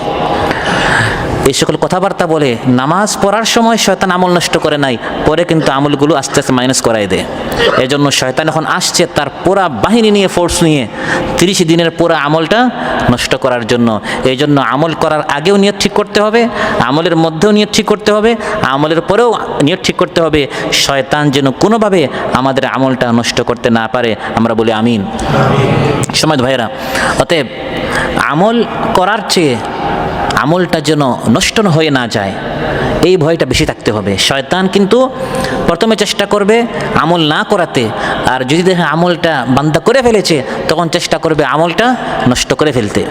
এই সকল কথাবার্তা বলে নামাজ পড়ার সময় শয়তান আমল নষ্ট করে নাই, পরে কিন্তু আমলগুলো আস্তে আস্তে মাইনাস করাই দেয়। এজন্য শয়তান এখন আসছে তার পুরা বাহিনী নিয়ে, ফোর্স নিয়ে 30 দিনের পুরা আমলটা নষ্ট করার জন্য। এই জন্য আমল করার আগেও নিয়ত ঠিক করতে হবে, আমলের মধ্যেও নিয়ত ঠিক করতে হবে, আমলের পরেও নিয়ত ঠিক করতে হবে, শয়তান যেন কোনোভাবে আমাদের আমলটা নষ্ট করতে না পারে। আমরা বলি আমিন। সমাজ ভাইয়েরা, অতএব আমল করার চেয়ে আমলটা যেন নষ্ট হয়ে না যায় এই ভয়টা বেশি থাকতে হবে। শয়তান কিন্তু প্রথমে চেষ্টা করবে আমল না করাতে, আর যদি দেখে আমলটা বান্দা করে ফেলেছে তখন চেষ্টা করবে আমলটা নষ্ট করে ফেলতে।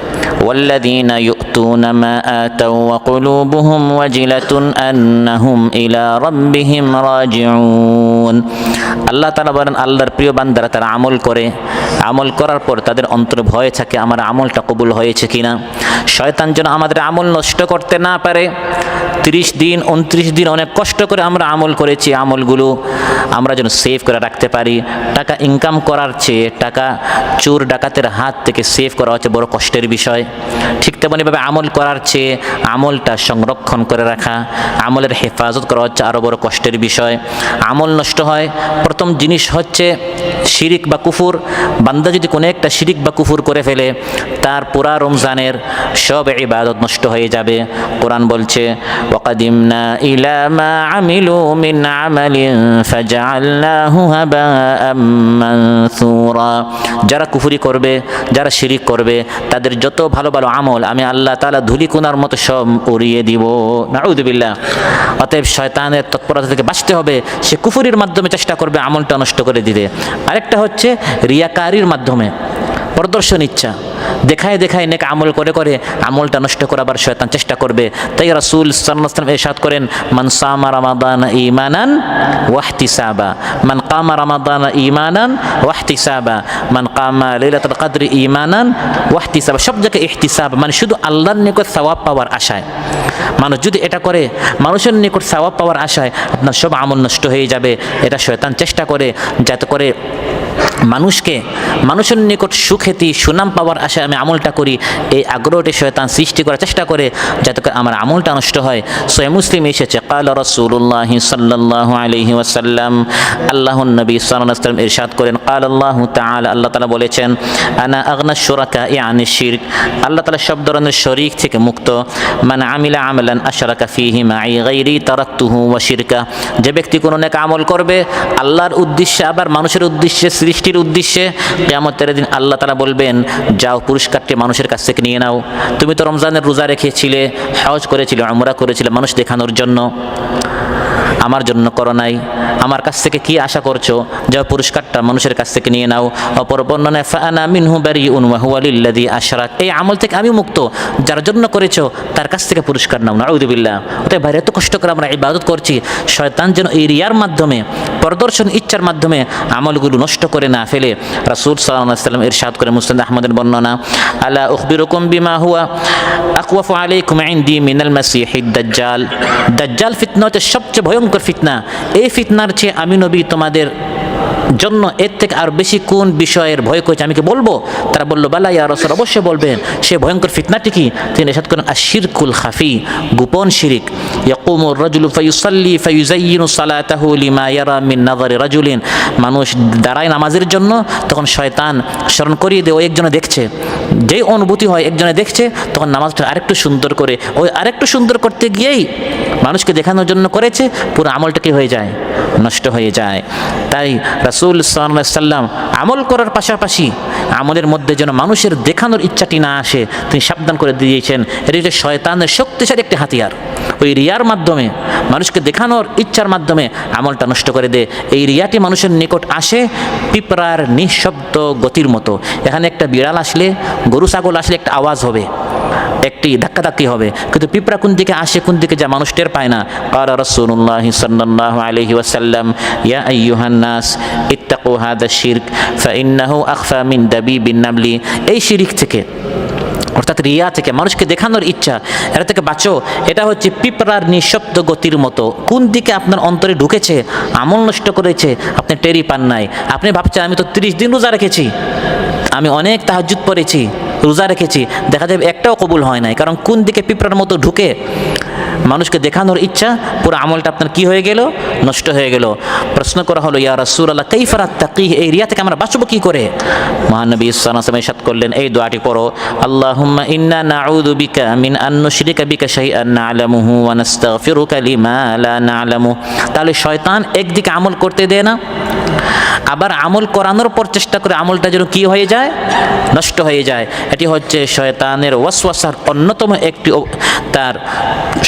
ওয়াল্লাযীনা ইউতুনা মা আতাউ ওয়া কুলুবুহুম ওয়াজিলাতুন আন্নাহুম ইলা রাব্বিহিম রাজিউন। আল্লাহ তাআলা বলেন, আল্লাহর প্রিয় বান্দারা তারা আমল করে, আমল করার পর তাদের অন্তরে ভয় থাকে আমার আমলটা কবুল হয়েছে কিনা। শয়তান যেন আমাদের আমল নষ্ট করতে না পারে। 30 দিন 29 দিন অনেক কষ্ট করে আমরা আমল করেছি, আমলগুলো আমরা যেন সেভ করে রাখতে পারি। টাকা ইনকাম করার চেয়ে টাকা চোর ডাকাতের হাত থেকে সেভ করা হচ্ছে বড় কষ্টের বিষয়। ঠিক তেমনিভাবে আমল করার চেয়ে আমলটা সংরক্ষণ করে রাখা, আমলের হেফাজত করা হচ্ছে আরও বড় কষ্টের বিষয়। আমল নষ্ট হয়, প্রথম জিনিস হচ্ছে শিরিক বা কুফুর, বান্দা যদি কোনো একটা শিরিক বা কুফুর করে ফেলে তার পুরা রমজানের সব ইবাদত নষ্ট হয়ে যাবে। কোরআন বলছে ওয়াকাদিমনা ইলা মা আমিলু মিন আমালিন ফাজআলনাহু হাবাআম মানসুরা। যারা কুফরি করবে, যারা শিরিক করবে, তাদের যত ভালো ভালো আমল আমি আল্লাহ তাআলা ধুলিকণার মতো সব উড়িয়ে দিব। নাউযুবিল্লাহ। অতএব শয়তানের তৎপরতা থেকে বাঁচতে হবে। সে কুফরির মাধ্যমে চেষ্টা করবে আমলটা নষ্ট করে দিতে। আরেকটা হচ্ছে রিয়াকারির মাধ্যমে, প্রদর্শন ইচ্ছা, দেখায় দেখায় নেক আমল করে করে আমলটা নষ্ট করাবার শয়তান চেষ্টা করবে। তাই রাসূল সাল্লাল্লাহু আলাইহি ওয়াসাল্লাম ইরশাদ করেন, মান সামা রমাদান ঈমানান ওয়াহতিসাবা, মান কামা রমাদান ঈমানান ওয়াহতিসাবা, মান কামা লাইলাতুল কদর ঈমানান ওয়াহতিসাবা। সব জায়গায় ইহতিসাব মানে শুধু আল্লাহর নিকট সওয়াব পাওয়ার আশায়। মানুষ যদি এটা করে মানুষের নিকট সওয়াব পাওয়ার আশায়, আপনার সব আমল নষ্ট হয়ে যাবে। এটা শয়তান চেষ্টা করে যাতে করে মানুষের নিকট সুখ্যাতি সুনাম পাওয়ার আশায় আমি আমলটা করি, এই আগ্রহটি শয়তান সৃষ্টি করার চেষ্টা করে যাতে করে আমার আমলটা নষ্ট হয়। সহিহ মুসলিম এসেছে ক্বালা রাসূলুল্লাহ সাল্লাল্লাহু আলাইহি ওয়াসাল্লাম, আল্লাহর নবী সাল্লাল্লাহু আলাইহি ওয়াসাল্লাম ইরশাদ করেন, ক্বালা আল্লাহু তাআলা, আল্লাহ তাআলা বলেছেন, আনা আগনা শুরাকা ইয়ানি শিরক, আল্লাহ তাআলা সব ধরনের শরীক থেকে মুক্ত। মান আমিলা আমালান আশরাকা ফীহি মাই গায়রি তারাকতুহু ওয়া শিরকা। যে ব্যক্তি কোনো নেক আমল করবে আল্লাহর উদ্দেশ্যে আবার মানুষের উদ্দেশ্যে, সৃষ্টির উদ্দেশ্যে, কিয়ামতের দিন আল্লাহ তাআলা বলবেন, যাও পুরস্কারটি মানুষের কাছ থেকে নিয়ে নাও। তুমি তো রমজানের রোজা রেখেছিলে, হজ করেছিলে, উমরা করেছিলে মানুষ দেখানোর জন্য, আমার জন্য করো নাই, আমার কাছ থেকে কি আশা করছো? যাও পুরস্কারটা মানুষের কাছ থেকে নিয়ে নাও। অপর বর্ণনায় ফাআনা মিনহু বারিউন ওয়া হুয়া লিল্লাযী আশরাক, এই আমল থেকে আমি মুক্ত, যার জন্য করেছো তার কাছ থেকে পুরস্কার নাও। নাউযুবিল্লাহ। ওটাই বাইরে এত কষ্ট করে আমরা ইবাদত করছি, শয়তান যেন এই রিয়ার মাধ্যমে, প্রদর্শন ইচ্ছার মাধ্যমে আমলগুলো নষ্ট করে না ফেলে। রাসূল সাল্লাল্লাহু আলাইহি ওয়াসাল্লাম ইরশাদ করে, মুসনাদ আহমদের বর্ণনা, আলা উখবিরুকুম বিমা হুয়া আকওয়াফু আলাইকুম ইনদি মিনাল মাসিহিদ দাজ্জাল। দাজ্জাল ফিতনা হচ্ছে সবচেয়ে ভয়ঙ্কর ফিতনা। এই ফিতনার চেয়ে আমি নবী তোমাদের জন্য এর থেকে আর বেশি কোন বিষয়ের ভয় করছে আমি কি বলবো? তারা বলল, বালা ইয়া রাসূল, অবশ্যই বলবেন। সে ভয়ঙ্কর ফিতনাটি কি? তিনি ইরশাদ করেন, আশ-শিরকুল খাফি, গোপন শিরিক। ইয়াকুমু আর-রাজুলু ফায়ুসাল্লি ফায়ুযায়্যিনু সালাতাহু লিমা ইয়ারা মিন নাযারি রাজুলিন। মানুষ দাঁড়ায় নামাজের জন্য, তখন শয়তান স্মরণ করিয়ে দেয়, ওই একজনে দেখছে, যেই অনুভূতি হয় একজনে দেখছে, তখন নামাজটা আরেকটু সুন্দর করে, ওই আরেকটু সুন্দর করতে গিয়েই মানুষকে দেখানোর জন্য করেছে, পুরো আমলটা কি হয়ে যায়? নষ্ট হয়ে যায়। তাই রাসূল সাল্লাল্লাহু আলাইহি ওয়াসাল্লাম আমল করার পাশাপাশি আমলের মধ্যে যেন মানুষের দেখানোর ইচ্ছাটি না আসে তিনি সাবধান করে দিয়েছেন। এটি হচ্ছে শয়তানের শক্তিশালী একটি হাতিয়ার। ওই রিয়ার মাধ্যমে, মানুষকে দেখানোর ইচ্ছার মাধ্যমে আমলটা নষ্ট করে দেয়। এই রিয়াটি মানুষের নিকট আসে পিঁপড়ার নিঃশব্দ গতির মতো। এখানে একটা বিড়াল আসলে, গরু ছাগল আসলে একটা আওয়াজ হবে, একটি ধাক্কাধাক্কি হবে, কিন্তু পিঁপড়া কোন দিকে আসে কোন দিকে যায় মানুষ টের পায় না। ক্বালা রাসূলুল্লাহ সাল্লাল্লাহু আলাইহি ওয়াসাল্লাম, ইয়া আইয়ুহান নাস ইত্তাকু হাযা শিরক ফাইন্নাহু আখফা মিন দাবিবিন নামলি। এই শিরক থেকে, অর্থাৎ রিয়া থেকে, মানুষকে দেখানোর ইচ্ছা, এটা থেকে বাঁচো। এটা হচ্ছে পিঁপড়ার নিঃশব্দ গতির মতো। কোন দিকে আপনার অন্তরে ঢুকেছে, আমল নষ্ট করেছে, আপনি টেরই পান নাই। আপনি ভাবছেন আমি তো 30 দিন রোজা রেখেছি, আমি অনেক তাহাজ্জুদ পড়েছি, রোজা রেখেছি, দেখা যাবে একটাও কবুল হয় নাই। কারণ কোন দিকে পিঁপড়ার মতো ঢুকে মানুষকে দেখানোর ইচ্ছা, পুরো আমলটা আপনার কি হয়ে গেল? নষ্ট হয়ে গেল। প্রশ্ন করা হলো, ইয়া রাসূলুল্লাহ কাইফা নাত্তাকি, এই রিয়া থেকে আমরা বাঁচবো কি করে? মহানবী সাল্লাল্লাহু আলাইহি ওয়াসাল্লাম ইরশাদ করলেন, এই দোয়াটি পড়ো, আল্লাহুম্মা ইন্না নাউযু বিকা মিন আন নুশরিকা বিকা শাইআন না'লামুহু ওয়া নাস্তাগফিরুকা লিমা লা না'লামু। তাহলে শয়তান একদিকে আমল করতে দেয় না, আবার আমল করানোর পর চেষ্টা করে আমলটা যেন কি হয়ে যায়? নষ্ট হয়ে যায়। এটি হচ্ছে শয়তানের ওয়াসওয়াসার অন্যতম একটি তার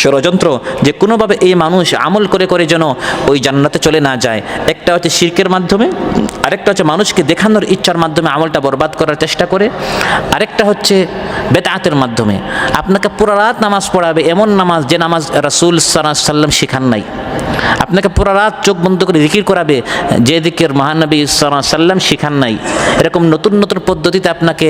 ষড়যন্ত্র, যে কোনোভাবে এই মানুষ আমল করে করে যেন ওই জান্নাতে চলে না যায়। একটা হচ্ছে শিরকের মাধ্যমে, আরেকটা হচ্ছে মানুষকে দেখানোর ইচ্ছার মাধ্যমে আমলটা বরবাদ করার চেষ্টা করে, আরেকটা হচ্ছে বেদআতের মাধ্যমে আপনাকে পুরা রাত নামাজ পড়াবে, এমন নামাজ যে নামাজ রাসূল সাল্লাল্লাহু আলাইহি ওয়াসাল্লাম শিখান নাই। আপনাকে পুরা রাত চোখ বন্ধ করে জিকির করাবে, যে দিকের মহানবী সাল্লাল্লাহু আলাইহি ওয়াসাল্লাম শিখান নাই। এরকম নতুন নতুন পদ্ধতিতে আপনাকে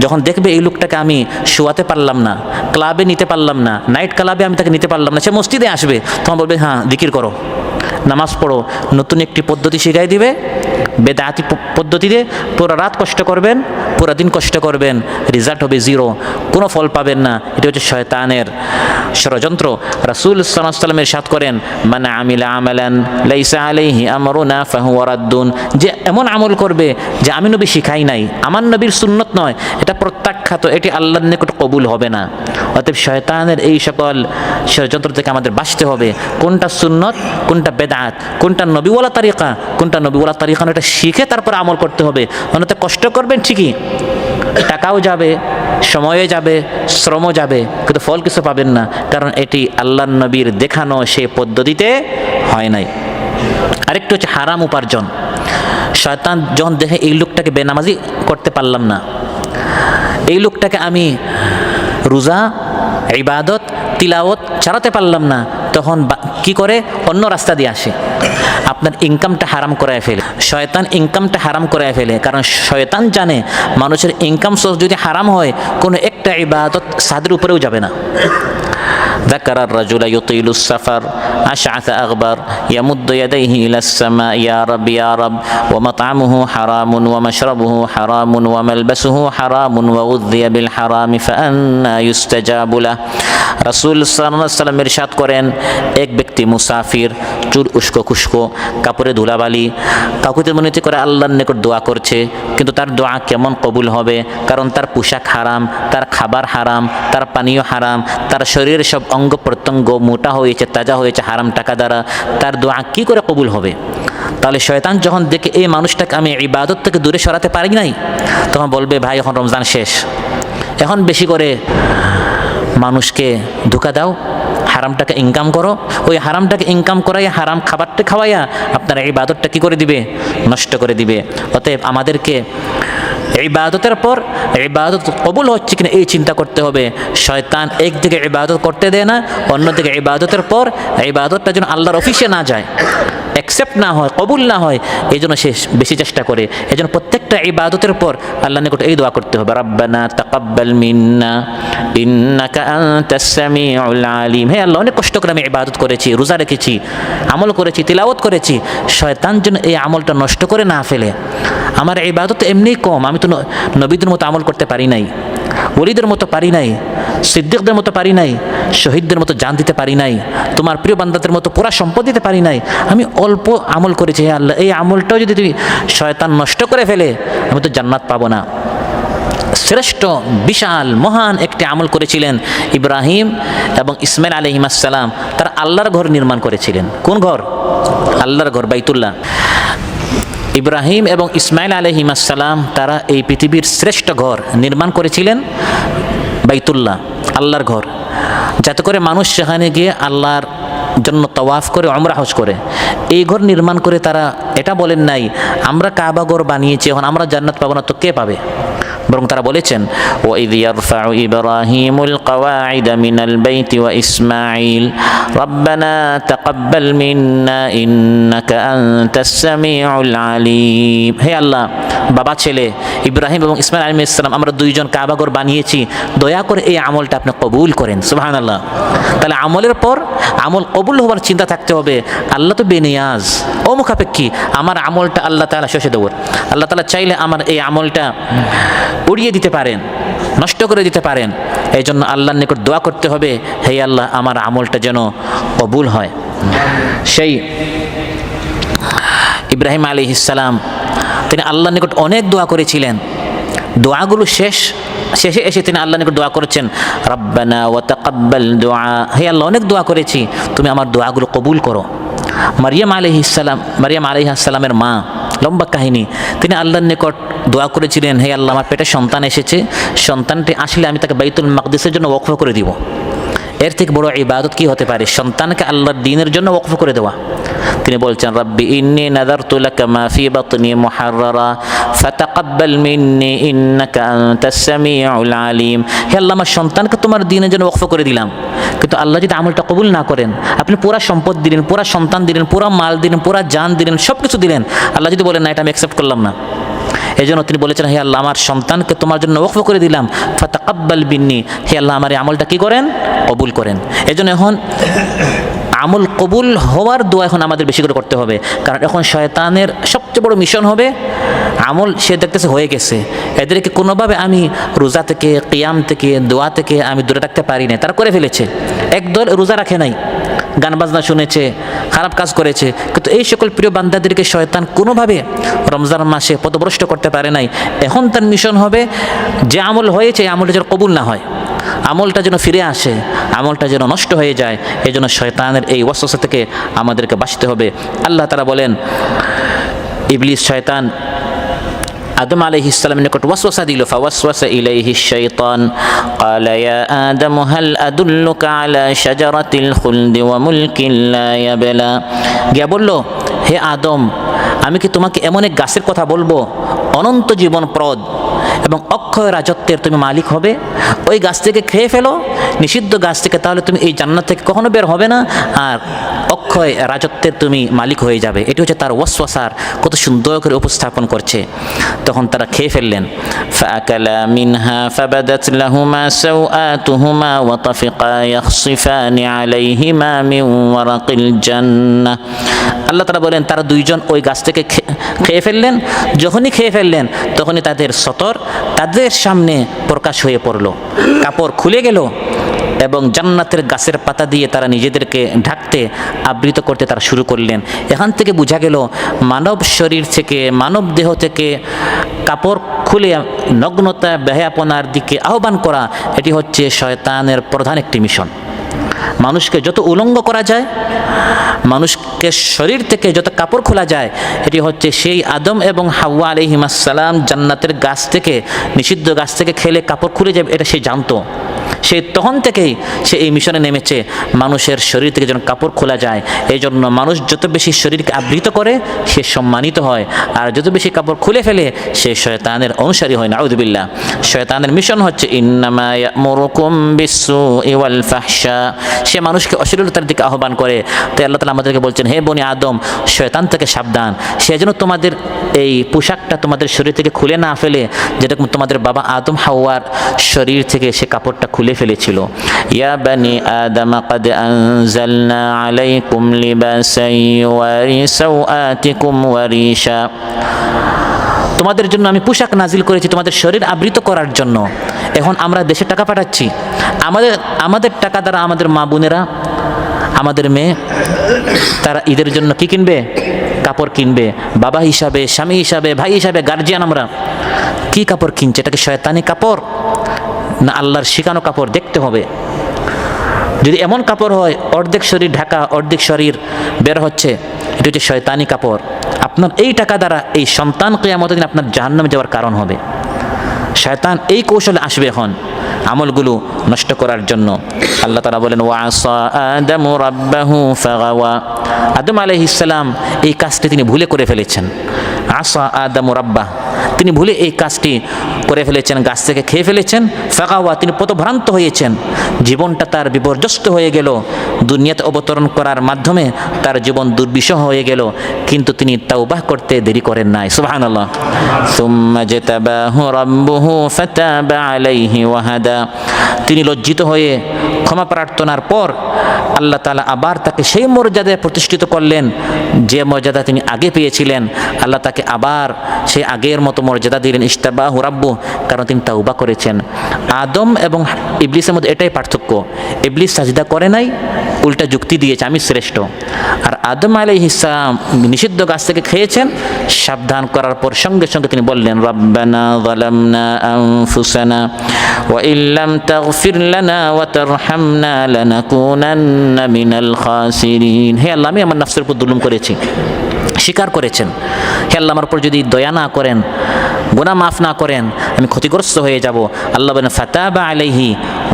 যখন দেখবে এই লোকটাকে আমি শোয়াতে পারলাম না, ক্লাবে নিতে পারলাম না, নাইট ক্লাবে আমি তাকে নিতে পারলাম না, সে মসজিদে আসবে, তখন বলবে হ্যাঁ জিকির করো, নামাজ পড়ো, নতুন একটি পদ্ধতি শিখাই দিবে, বেদাতি পদ্ধতিতে পুরো রাত কষ্ট করবেন, পুরো দিন কষ্ট করবেন, রেজাল্ট হবে জিরো, কোনো ফল পাবেন না। এটা হচ্ছে শয়তানের ষড়যন্ত্র। রাসূল সাল্লাল্লাহু আলাইহি ওয়াসাল্লাম ইরশাদ করেন, মান আমিলা আমালান লাইসা আলাইহি আমরুনা ফাহুয়া রাদ্দুন, যে এমন আমল করবে যে আমি নবী শিখাই নাই, আমার নবীর সুন্নত নয়, এটা প্রত্যাখ্যাত, এটি আল্লাহর নিকট কবুল হবে না। অতএব শয়তানের এই সকল ষড়যন্ত্র থেকে আমাদের বাঁচতে হবে। কোনটা সুন্নত, কোনটা বেদাত, কোনটা নবীওয়ালা তারিকা, কোনটা নবীওয়ালা তারিকা না, এটা শিখে তারপর আমল করতে হবে। অন্যথা কষ্ট করবেন ঠিকই, টাকাও যাবে, সময়ও যাবে, শ্রমও যাবে, কিন্তু ফল কিছু পাবেন না, কারণ এটি আল্লাহর নবীর দেখানো সেই পদ্ধতিতে হয় নাই। আরেকটু হচ্ছে হারাম উপার্জন। শয়তান যখন দেখে এই লোকটাকে বেনামাজি করতে পারলাম না, এই লোকটাকে আমি রোজা, ইবাদত, তিলাওয়াত চালাতে পারলাম না, তখন কি করে, অন্য রাস্তা দিয়ে আসে, আপনার ইনকামটা হারাম করায় ফেলে। শয়তান ইনকামটা হারাম করায় ফেলে, কারণ শয়তান জানে মানুষের ইনকাম সোর্স যদি হারাম হয়, কোনো একটা ইবাদত সাদের উপরেও যাবে না। ذكر الرجل يطيل السفر أشعث أغبر يمد يديه إلى السماء يا رب يا رب ومطعمه حرام ومشربه حرام وملبسه حرام وغذي بالحرام فأنى يستجاب له। রাসূল সাল্লাল্লাহু আলাইহি ওয়াসাল্লাম ইরশাদ করেন, এক ব্যক্তি মুসাফির, চুল উস্কো খুস্কো, কাপড়ে ধুলাবালি, কাকুতে মনিতে করে আল্লাহর নিকট দোয়া করছে, কিন্তু তার দোয়া কেমন কবুল হবে? কারণ তার পোশাক হারাম, তার খাবার হারাম, তার পানীয় হারাম, তার শরীরের সব অঙ্গ প্রত্যঙ্গ মোটা হয়েছে, তাজা হয়েছে হারাম টাকা দ্বারা, তার দোয়া কি করে কবুল হবে? তাহলে শয়তান যখন দেখে এই মানুষটাকে আমি ইবাদত থেকে দূরে সরাতে পারি নাই, তখন বলবে, ভাই এখন রমজান শেষ, এখন বেশি করে মানুষকে ধোঁকা দাও, হারামটাকে ইনকাম করো, ওই হারামটাকে ইনকাম করাইয়া হারাম খাবারটা খাওয়াইয়া আপনার ইবাদতটা কি করে দিবে? নষ্ট করে দিবে। অতএব আমাদেরকে ইবাদতের পর ইবাদত কবুল হচ্ছে কিনা এই চিন্তা করতে হবে। শয়তান একদিকে ইবাদত করতে দেয় না, অন্যদিকে ইবাদতের পর ইবাদতটা যেন আল্লাহর অফিসে না যায়, অ্যাকসেপ্ট না হয়, কবুল না হয়, এই জন্য সে বেশি চেষ্টা করে। এই জন্য প্রত্যেকটা ইবাদতের পর আল্লাহর নিকট এই দোয়া করতে হবে, রাব্বানা তাকাব্বাল মিন্না ইন্নাকা আনতাস সামিউল আলিম। হে আল্লাহ, অনেক কষ্ট করে আমি ইবাদত করেছি, রোজা রেখেছি, আমল করেছি, তিলাওয়াত করেছি, শয়তান যেন এই আমলটা নষ্ট করে না ফেলে। আমার ইবাদত এমনিই কম, আমি তো নবীদের মতো আমল করতে পারি নাই, ওলিদের মতো পারি নাই, সিদ্দিকদের মতো পারি নাই, শহীদদের মতো জান দিতে পারি নাই, তোমার প্রিয় বান্দাদের মতো পুরা সম্পদ দিতে পারি নাই, আমি অল্প আমল করেছি। হে আল্লাহ, এই আমলটাও যদি তুই শয়তান নষ্ট করে ফেলে, আমি তো জান্নাত পাবো না। শ্রেষ্ঠ বিশাল মহান একটি আমল করেছিলেন ইব্রাহিম এবং ইসমাইল আলাইহিস সালাম। তারা আল্লাহর ঘর নির্মাণ করেছিলেন। কোন ঘর? আল্লাহর ঘর, বাইতুল্লাহ। ইব্রাহিম এবং ইসমাইল আলাইহিস সালাম তারা এই পৃথিবীর শ্রেষ্ঠ ঘর নির্মাণ করেছিলেন, বাইতুল্লাহ, আল্লাহর ঘর, যাতে করে মানুষ সেখানে গিয়ে আল্লাহর জন্য তওয়াফ করে উমরা হজ করে। এই ঘর নির্মাণ করে তারা এটা বলেন নাই আমরা কাবা ঘর বানিয়েছি, এখন আমরা জান্নাত পাবো না, তো কে পাবে? বরং তারা বলেছেন, ওয়াইদ ইয়ারফাউ ইব্রাহিমুল কওয়াইদ মিনাল বাইতি ওয়া ইসমাঈল রাব্বানা তাকাব্বাল মিন্না ইন্নাকা আনতাস সামিউল আলিম। হে আল্লাহ, বাবা ছেলে ইব্রাহিম এবং ইসমাঈল আলাইহিস সালাম, আমরা দুইজন কাবা ঘর বানিয়েছি, দয়া করে এই আমলটা আপনি কবুল করেন। সুবহানাল্লাহ। তাহলে আমলের পর আমল কবুল হওয়ার চিন্তা থাকতে হবে। আল্লাহ তো বেনিয়াজ, অমুখাপেক্ষী, আমার আমলটা আল্লাহ তাআলা শেষে দেবেন। আল্লাহ তাআলা চাইলে আমার এই আমলটা উড়িয়ে দিতে পারেন, নষ্ট করে দিতে পারেন। এই জন্য আল্লাহর নিকট দোয়া করতে হবে, হে আল্লাহ, আমার আমলটা যেন কবুল হয়। সেই ইব্রাহিম আলাইহিস সালাম তিনি আল্লাহর নিকট অনেক দোয়া করেছিলেন। দোয়াগুলো শেষে এসে তিনি আল্লাহর নিকট দোয়া করেছেন, রাব্বানা ওয়া তাকাব্বাল দুআ। হে আল্লাহ, অনেক দোয়া করেছি, তুমি আমার দোয়াগুলো কবুল করো। মারিয়াম আলাইহিস সালামের মা, লম্বা কাহিনী, তিনি আল্লাহর নিকট দোয়া করেছিলেন, হে আল্লাহ, আমার পেটে সন্তান এসেছে, সন্তানটি আসলে আমি তাকে বাইতুল মাকদিসের জন্য ওয়াকফ করে দিব। এর থেকে বড় ইবাদত কি হতে পারে? সন্তানকে আল্লাহর দ্বীনের জন্য ওয়াকফ করে দেওয়া। তিনি বলছেন, রাব্বি ইন্নী নাযারতু লাকা মা ফি বাতনি মুহাররারা ফাতাকাব্বাল মিন্নী ইন্নাকা আনতাস সামিউল আলিম। হে আল্লাহ, আমার সন্তানকে তোমার দ্বীনের জন্য ওয়াকফ করে দিলাম, কিন্তু আল্লাহ যদি আমলটা কবুল না করেন, আপনি পুরা সম্পদ দিলেন, পুরা সন্তান দিলেন, পুরা মাল দিলেন, পুরা জান দিলেন, সব কিছু দিলেন, আল্লাহ যদি বলেন না, এটা আমি অ্যাকসেপ্ট করলাম না। এই জন্য তিনি বলেছেন, হে আল্লাহ, আমার সন্তানকে তোমার জন্য ওয়াকফ করে দিলাম, ফাতাকাব্বাল মিন্নী। হে আল্লাহ, আমার এই আমলটা কি করেন? কবুল করেন। এই জন্য এখন আমল কবুল হওয়ার দোয়া এখন আমাদের বেশি করে করতে হবে, কারণ এখন শয়তানের সবচেয়ে বড় মিশন হবে আমল সে দেখতেছে হয়ে গেছে, এদেরকে কোনোভাবে আমি রোজা থেকে, কিয়াম থেকে, দোয়া থেকে আমি দূরে রাখতে পারি না। তারা করে ফেলেছে, একদল রোজা রাখে নাই, গান বাজনা শুনেছে, খারাপ কাজ করেছে, কিন্তু এই সকল প্রিয় বান্দাদেরকে শয়তান কোনোভাবে রমজান মাসে পথভ্রষ্ট করতে পারে নাই। এখন তার মিশন হবে যে আমল হয়েছে আমলটা যেন কবুল না হয়, আমলটা যেন ফিরে আসে, আমলটা যেন নষ্ট হয়ে যায়। এই জন্য শয়তানের এই ওয়াসওয়াসা থেকে আমাদেরকে বাঁচতে হবে। আল্লাহ তাআলা বলেন, ইবলিস শয়তান আদম আলাইহিস সালামের নিকট ওয়াসওয়াসা দিল, ফাওয়াসওয়াসা ইলাইহিশ শাইতান ক্বালা ইয়া আদম হাল আদুল্লুকা আলা শাজারাতিল খুলদি ওয়া মুলকিন লা ইয়াবলা। গিয়া বলল, হে আদম, আমি কি তোমাকে এমন এক গাছের কথা বলবো অনন্ত জীবনপ্রদ এবং অক্ষয় রাজত্বের তুমি মালিক হবে? ওই গাছ থেকে খেয়ে ফেলো, নিষিদ্ধ গাছ থেকে, তাহলে তুমি এই জান্নাত থেকে কখনো বের হবে না, আর অক্ষয় রাজত্বের তুমি মালিক হয়ে যাবে। এটি হচ্ছে তার ওয়াসওয়াসার কত সুন্দর করে উপস্থাপন করছে। তখন তারা খেয়ে ফেললেন। ফাআকালা মিনহা ফাবাদাত লাহুমা সাওআতুহুমা ওয়া তাফিকা ইয়াখসিফানি আলাইহিমা মিন ওয়ারাকিল জান্নাহ। আল্লাহ তাআলা বলেন, তারা দুইজন ওই গাছ থেকে খেয়ে ফেললেন। যখনই খেয়ে ফেললেন তখনই তাদের সতর তাদের সামনে প্রকাশ হয়ে পড়ল, কাপড় খুলে গেল এবং জান্নাতের গাছের পাতা দিয়ে তারা নিজেদেরকে ঢাকতে, আবৃত করতে তারা শুরু করলেন। এখান থেকে বোঝা গেল মানব শরীর থেকে, মানব দেহ থেকে কাপড় খুলে নগ্নতা, বেহায়াপনার দিকে আহ্বান করা, এটি হচ্ছে শয়তানের প্রধান একটি মিশন। মানুষকে যত উলঙ্গ করা যায়, মানুষকে শরীর থেকে যত কাপড় খোলা যায়, এটি হচ্ছে সেই আদম এবং হাওয়া আলাইহিস সালাম জান্নাতের গাছ থেকে, নিষিদ্ধ গাছ থেকে খেলে কাপড় খুলে যাবে, এটা সে জানতো। সে তখন থেকেই সে এই মিশনে নেমেছে, মানুষের শরীর থেকে যেন কাপড় খোলা যায়। এই জন্য মানুষ যত বেশি শরীরকে আবৃত করে সে সম্মানিত হয়, আর যত বেশি কাপড় খুলে ফেলে সে শয়তানের অনুসারী হয়। নাউযুবিল্লাহ। শয়তানের মিশন হচ্ছে ইন্নামা ইয়ামুরুকুম বিসসুই ওয়াল ফাহশা, সে মানুষকে অশ্লীলতার দিকে আহ্বান করে। তাই আল্লাহ তাআলা আমাদেরকে বলছেন, হে বনি আদম, শয়তান থেকে সাবধান, সে যেন তোমাদের এই পোশাকটা তোমাদের শরীর থেকে খুলে না ফেলে, যেরকম তোমাদের বাবা আদম হাওয়ার শরীর থেকে সে কাপড়টা খুলে ফেলেছিল। ইয়া বানি আদম ক্বাদ আনজালনা আলাইকুম লিবাসান ইউয়ারি সাওআতিকুম ওয়া রিশা, তোমাদের জন্য আমি পোশাক নাজিল করেছি তোমাদের শরীর আবৃত করার জন্য। এখন আমরা দেশে টাকা পাঠাচ্ছি, আমাদের টাকা দ্বারা আমাদের মা বোনেরা, আমাদের মেয়ে, তারা ঈদের জন্য কি কিনবে? কাপড় কিনবে। বাবা হিসাবে, স্বামী হিসাবে, ভাই হিসাবে, গার্জিয়ান আমরা কি কাপড় কিনছে? এটাকে শয়তানি কাপড় না আল্লাহর শিখানো কাপড়? দেখতে হবে। যদি এমন কাপড় হয় অর্ধেক শরীর ঢাকা, অর্ধেক শরীর বের হচ্ছে, এটা হচ্ছে শয়তানি কাপড়। আপনার এই টাকা দ্বারা এই সন্তান কিয়ামতের দিন আপনার জাহান্নামে যাওয়ার কারণ হবে। শয়তান এই কৌশলে আসবে এখন আমলগুলো নষ্ট করার জন্য। আল্লাহ তাআলা বলেন, ওয়াসা আদামু রাব্বাহু ফাগাওয়া, আদম আলাইহিস সালাম এই কাজটি তিনি ভুলে করে ফেলেছেন। আসা আদামু রাব্বাহ, তিনি ভুলে এই কাজটি করে ফেলেছেন, গাছ থেকে খেয়ে ফেলেছেন। ফাগাওয়া, তিনি পথভ্রান্ত হয়েছেন, জীবনটা তার বিপর্যস্ত হয়ে গেল, দুনিয়াতে অবতরণ করার মাধ্যমে তার জীবন দুর্বিষহ হয়ে গেল, কিন্তু তিনি তাওবাহ করতে দেরি করেন নাই। সুবহানাল্লাহ। সুম্মা জাতাবাহু রাব্বুহু ফাতাবা আলাইহি ওয়া হাদা, তিনি লজ্জিত হয়ে ক্ষমা প্রার্থনার পর আল্লাহ তাআলা আবার তাকে সেই মর্যাদায় প্রতিষ্ঠিত করলেন যে মর্যাদা তিনি আগে পেয়েছিলেন। আল্লাহ তাকে আবার সেই আগের মতো মর্যাদা দিলেন, ইশতাবাহু রাব্বু, কারণ তিনি তাওবা করেছেন। আদম এবং ইবলিসের মধ্যে এটাই পার্থক্য, ইবলিস সাজদা করে নাই, উল্টা যুক্তি দিয়েছে আমি শ্রেষ্ঠ। আর আদম আলাইহিস সালাম নিষিদ্ধ গাছ থেকে খেয়েছেন, সাবধান করার পর সঙ্গে সঙ্গে তিনি বললেন, রাব্বানা যালামনা আনফুসানা ওয়া ইল্লাম তাগফির লানা ওয়া তারহামনা লানাকুনান্না মিনাল খাসিরিন। হে আল্লাহ, আমি আমার নফসের উপর জুলুম করেছি, স্বীকার করেছেন। হে আল্লাহ, আমার উপর যদি দয়া না করেন, গুনাহ মাফ না করেন, আমি ক্ষতিগ্রস্ত হয়ে যাব। আল্লাহ বলেন, ফাতাবা আলাইহি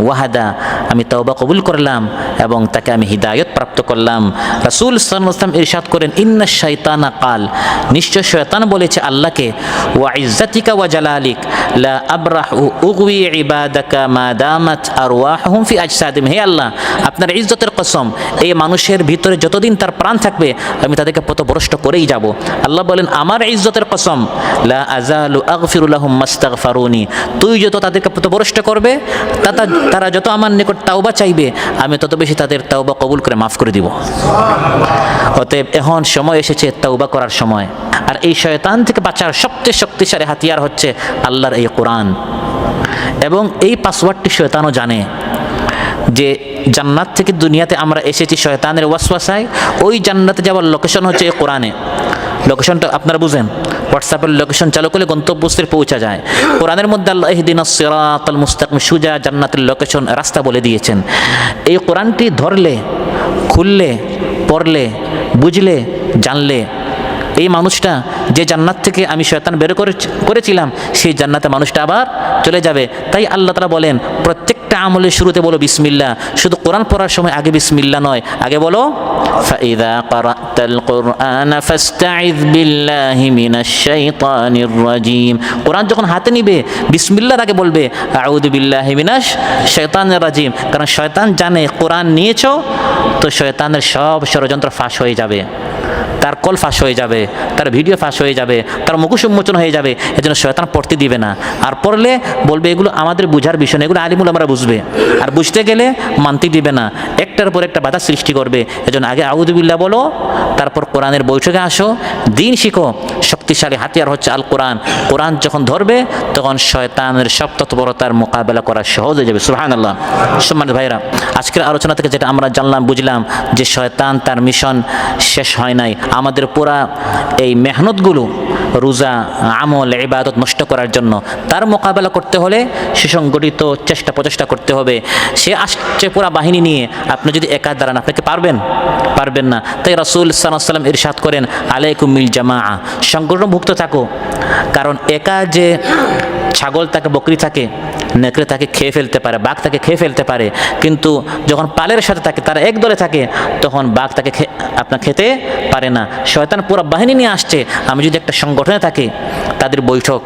ওয়াহাদা, আমি তওবা কবুল করলাম এবং তাকে আমি হিদায়ত প্রাপ্ত করলাম। রাসূল সাল্লাল্লাহু আলাইহি ওয়াসাল্লাম ইরশাদ করেন, ইন্নাশ শাইতানা কাল, নিশ্চয় শয়তান বলেছে আল্লাহকে, ওয়া ইজ্জাতিকা ওয়া জালালিক লা আবরাহু উগওয়ি ইবাদাকা মা দামাত আরওয়াহুম ফি আজসাদিহিম। হে আল্লাহ, আপনার ইজ্জতের কসম, এই মানুষের ভিতরে যতদিন তার প্রাণ থাকবে আমি তাদেরকে পথভ্রষ্ট করেই যাব। আল্লাহ বলেন, আমার ইজ্জতের কসম, লা আযালু আগফিরু লাহুম মাস্তাগফারুনি, তুই যত তাদেরকে পথভ্রষ্ট করবে তারা যত আমার নিকট তাওবা চাইবে আমি তত বেশি তাদের তাওবা কবুল করে মাফ করে দিব। অতএব এখন সময় এসেছে তাওবা করার সময়। আর এই শয়তান থেকে বাঁচার সবচেয়ে শক্তিশালী হাতিয়ার হচ্ছে আল্লাহর এই কোরআন। এবং এই পাসওয়ার্ডটি শয়তানও জানে যে জান্নাত থেকে দুনিয়াতে আমরা এসেছি শয়তানের ওয়াসওয়াসায়। ওই জান্নাতে যাওয়ার লোকেশন হচ্ছে এই কোরআনে। লোকেশনটা আপনারা বুঝেন, হোয়াটসঅ্যাপের লোকেশন চালু করলে গন্তব্যস্থলে পৌঁছা যায়। কোরআনের মধ্যে আল্লাহ ইহদিনাস সিরাতাল মুস্তাকিম সুজা জান্নাতের লোকেশন রাস্তা বলে দিয়েছেন। এই কোরআনটি ধরলে, খুললে, পড়লে, বুঝলে, জানলে এই মানুষটা যে জান্নাত থেকে আমি শয়তান বের করেছিলাম সেই জান্নাতে মানুষটা আবার চলে যাবে। তাই আল্লাহ তাআলা বলেন প্রত্যেকটা আমলের শুরুতে বলো বিসমিল্লাহ। শুধু কোরআন পড়ার সময় আগে বিসমিল্লাহ নয়, আগে বলো ফাইযা ক্বারাতাল কুরআনা ফাসতাইয বিল্লাহি মিনাশ শাইতানির রাজীম। কোরআন যখন হাতে নিবে বিসমিল্লাহর আগে বলবে আউযু বিল্লাহি মিনাশ শাইতানির রাজীম। কারণ শয়তান জানে কোরআন নিয়েছো তো শয়তানের সব ষড়যন্ত্র ফাঁস হয়ে যাবে, তার কল ফাঁস হয়ে যাবে, তার ভিডিও ফাঁস হয়ে যাবে, তার মুখোশ উন্মোচন হয়ে যাবে। এজন্য শয়তান পড়তে দিবে না। আর পড়লে বলবে এগুলো আমাদের বুঝার বিষয় না, এগুলো আলিমুল আমরা বুঝবে। আর বুঝতে গেলে মানতে দিবে না, একটার পর একটা বাধা সৃষ্টি করবে। এজন্য আগে আউযু বিল্লাহ বলো, তারপর কোরআনের বৈঠকে আসো, দিন শিখো। শক্তিশালী হাতিয়ার হচ্ছে আল কোরআন। কোরআন যখন ধরবে তখন শয়তানের সব তৎপরতার মোকাবেলা করা সহজ হয়ে যাবে। সুবহানাল্লাহ। সম্মানিত ভাইরা, আজকের আলোচনা থেকে যেটা আমরা জানলাম, বুঝলাম যে শয়তান তার মিশন শেষ হয় নাই। আমাদের পুরা এই মেহনতগুলো রোজা, আমল, ইবাদত নষ্ট করার জন্য, তার মোকাবেলা করতে হলে সুসংগঠিত প্রচেষ্টা করতে হবে। সে আসছে পুরা বাহিনী নিয়ে, আপনি যদি একা দাঁড়ান আপনি কি পারবেন না। তাই রাসূল সাল্লাল্লাহু আলাইহি ওয়াসাল্লাম ইরশাদ করেন আলাইকুম বিল জামাআ, সংগঠনভুক্ত থাকো। কারণ একা যে ছাগল থাকে, বকরি থাকে, নেকড়ে তাকে খেয়ে ফেলতে পারে, বাঘ তাকে খেয়ে ফেলতে পারে, কিন্তু যখন পালের সাথে থাকে, তারা এক দলে থাকে, তখন বাঘ তাকে আপনার খেতে পারে না। শয়তান পুরো বাহিনী নিয়ে আসছে। আমি যদি একটা সংগঠনে থাকি, তাদের বৈঠক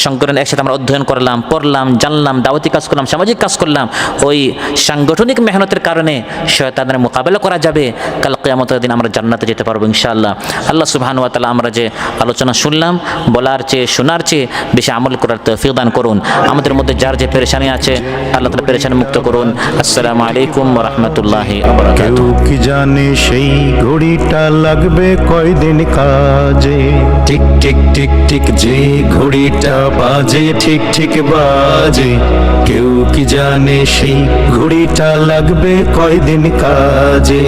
সংগঠন একসাথে আমরা অধ্যয়ন করলাম, পড়লাম, জানলাম, দাওয়াতি কাজ করলাম, সামাজিক কাজ করলাম, ওই সাংগঠনিক মেহনতের কারণে শয়তানের মোকাবেলা করা যাবে। কাল কিয়ামতের দিন আমরা জান্নাতে যেতে পারবো ইনশাআল্লাহ। আল্লাহ সুবহানাহু ওয়া তাআলা আমরা যে আলোচনা শুনলাম, বলার চেয়ে শোনার চেয়ে বেশি আমল করার তৌফিক দান করুন। আমাদের মধ্যে যার যে পেরেশানি আছে আল্লাহ তাআলা পেরেশানি মুক্ত করুন। আসসালামু আলাইকুম ওয়া রাহমাতুল্লাহি ওয়া বারাকাতুহু। কেউ কি জানে সেই ঘড়িটা লাগবে কয়দিন কাজে? টিক টিক টিক টিক যে ঘড়িটা বাজে ঠিক ঠিক বাজে, কেউ কি জানে সেই ঘড়িটা লাগবে কয়দিন কাজে?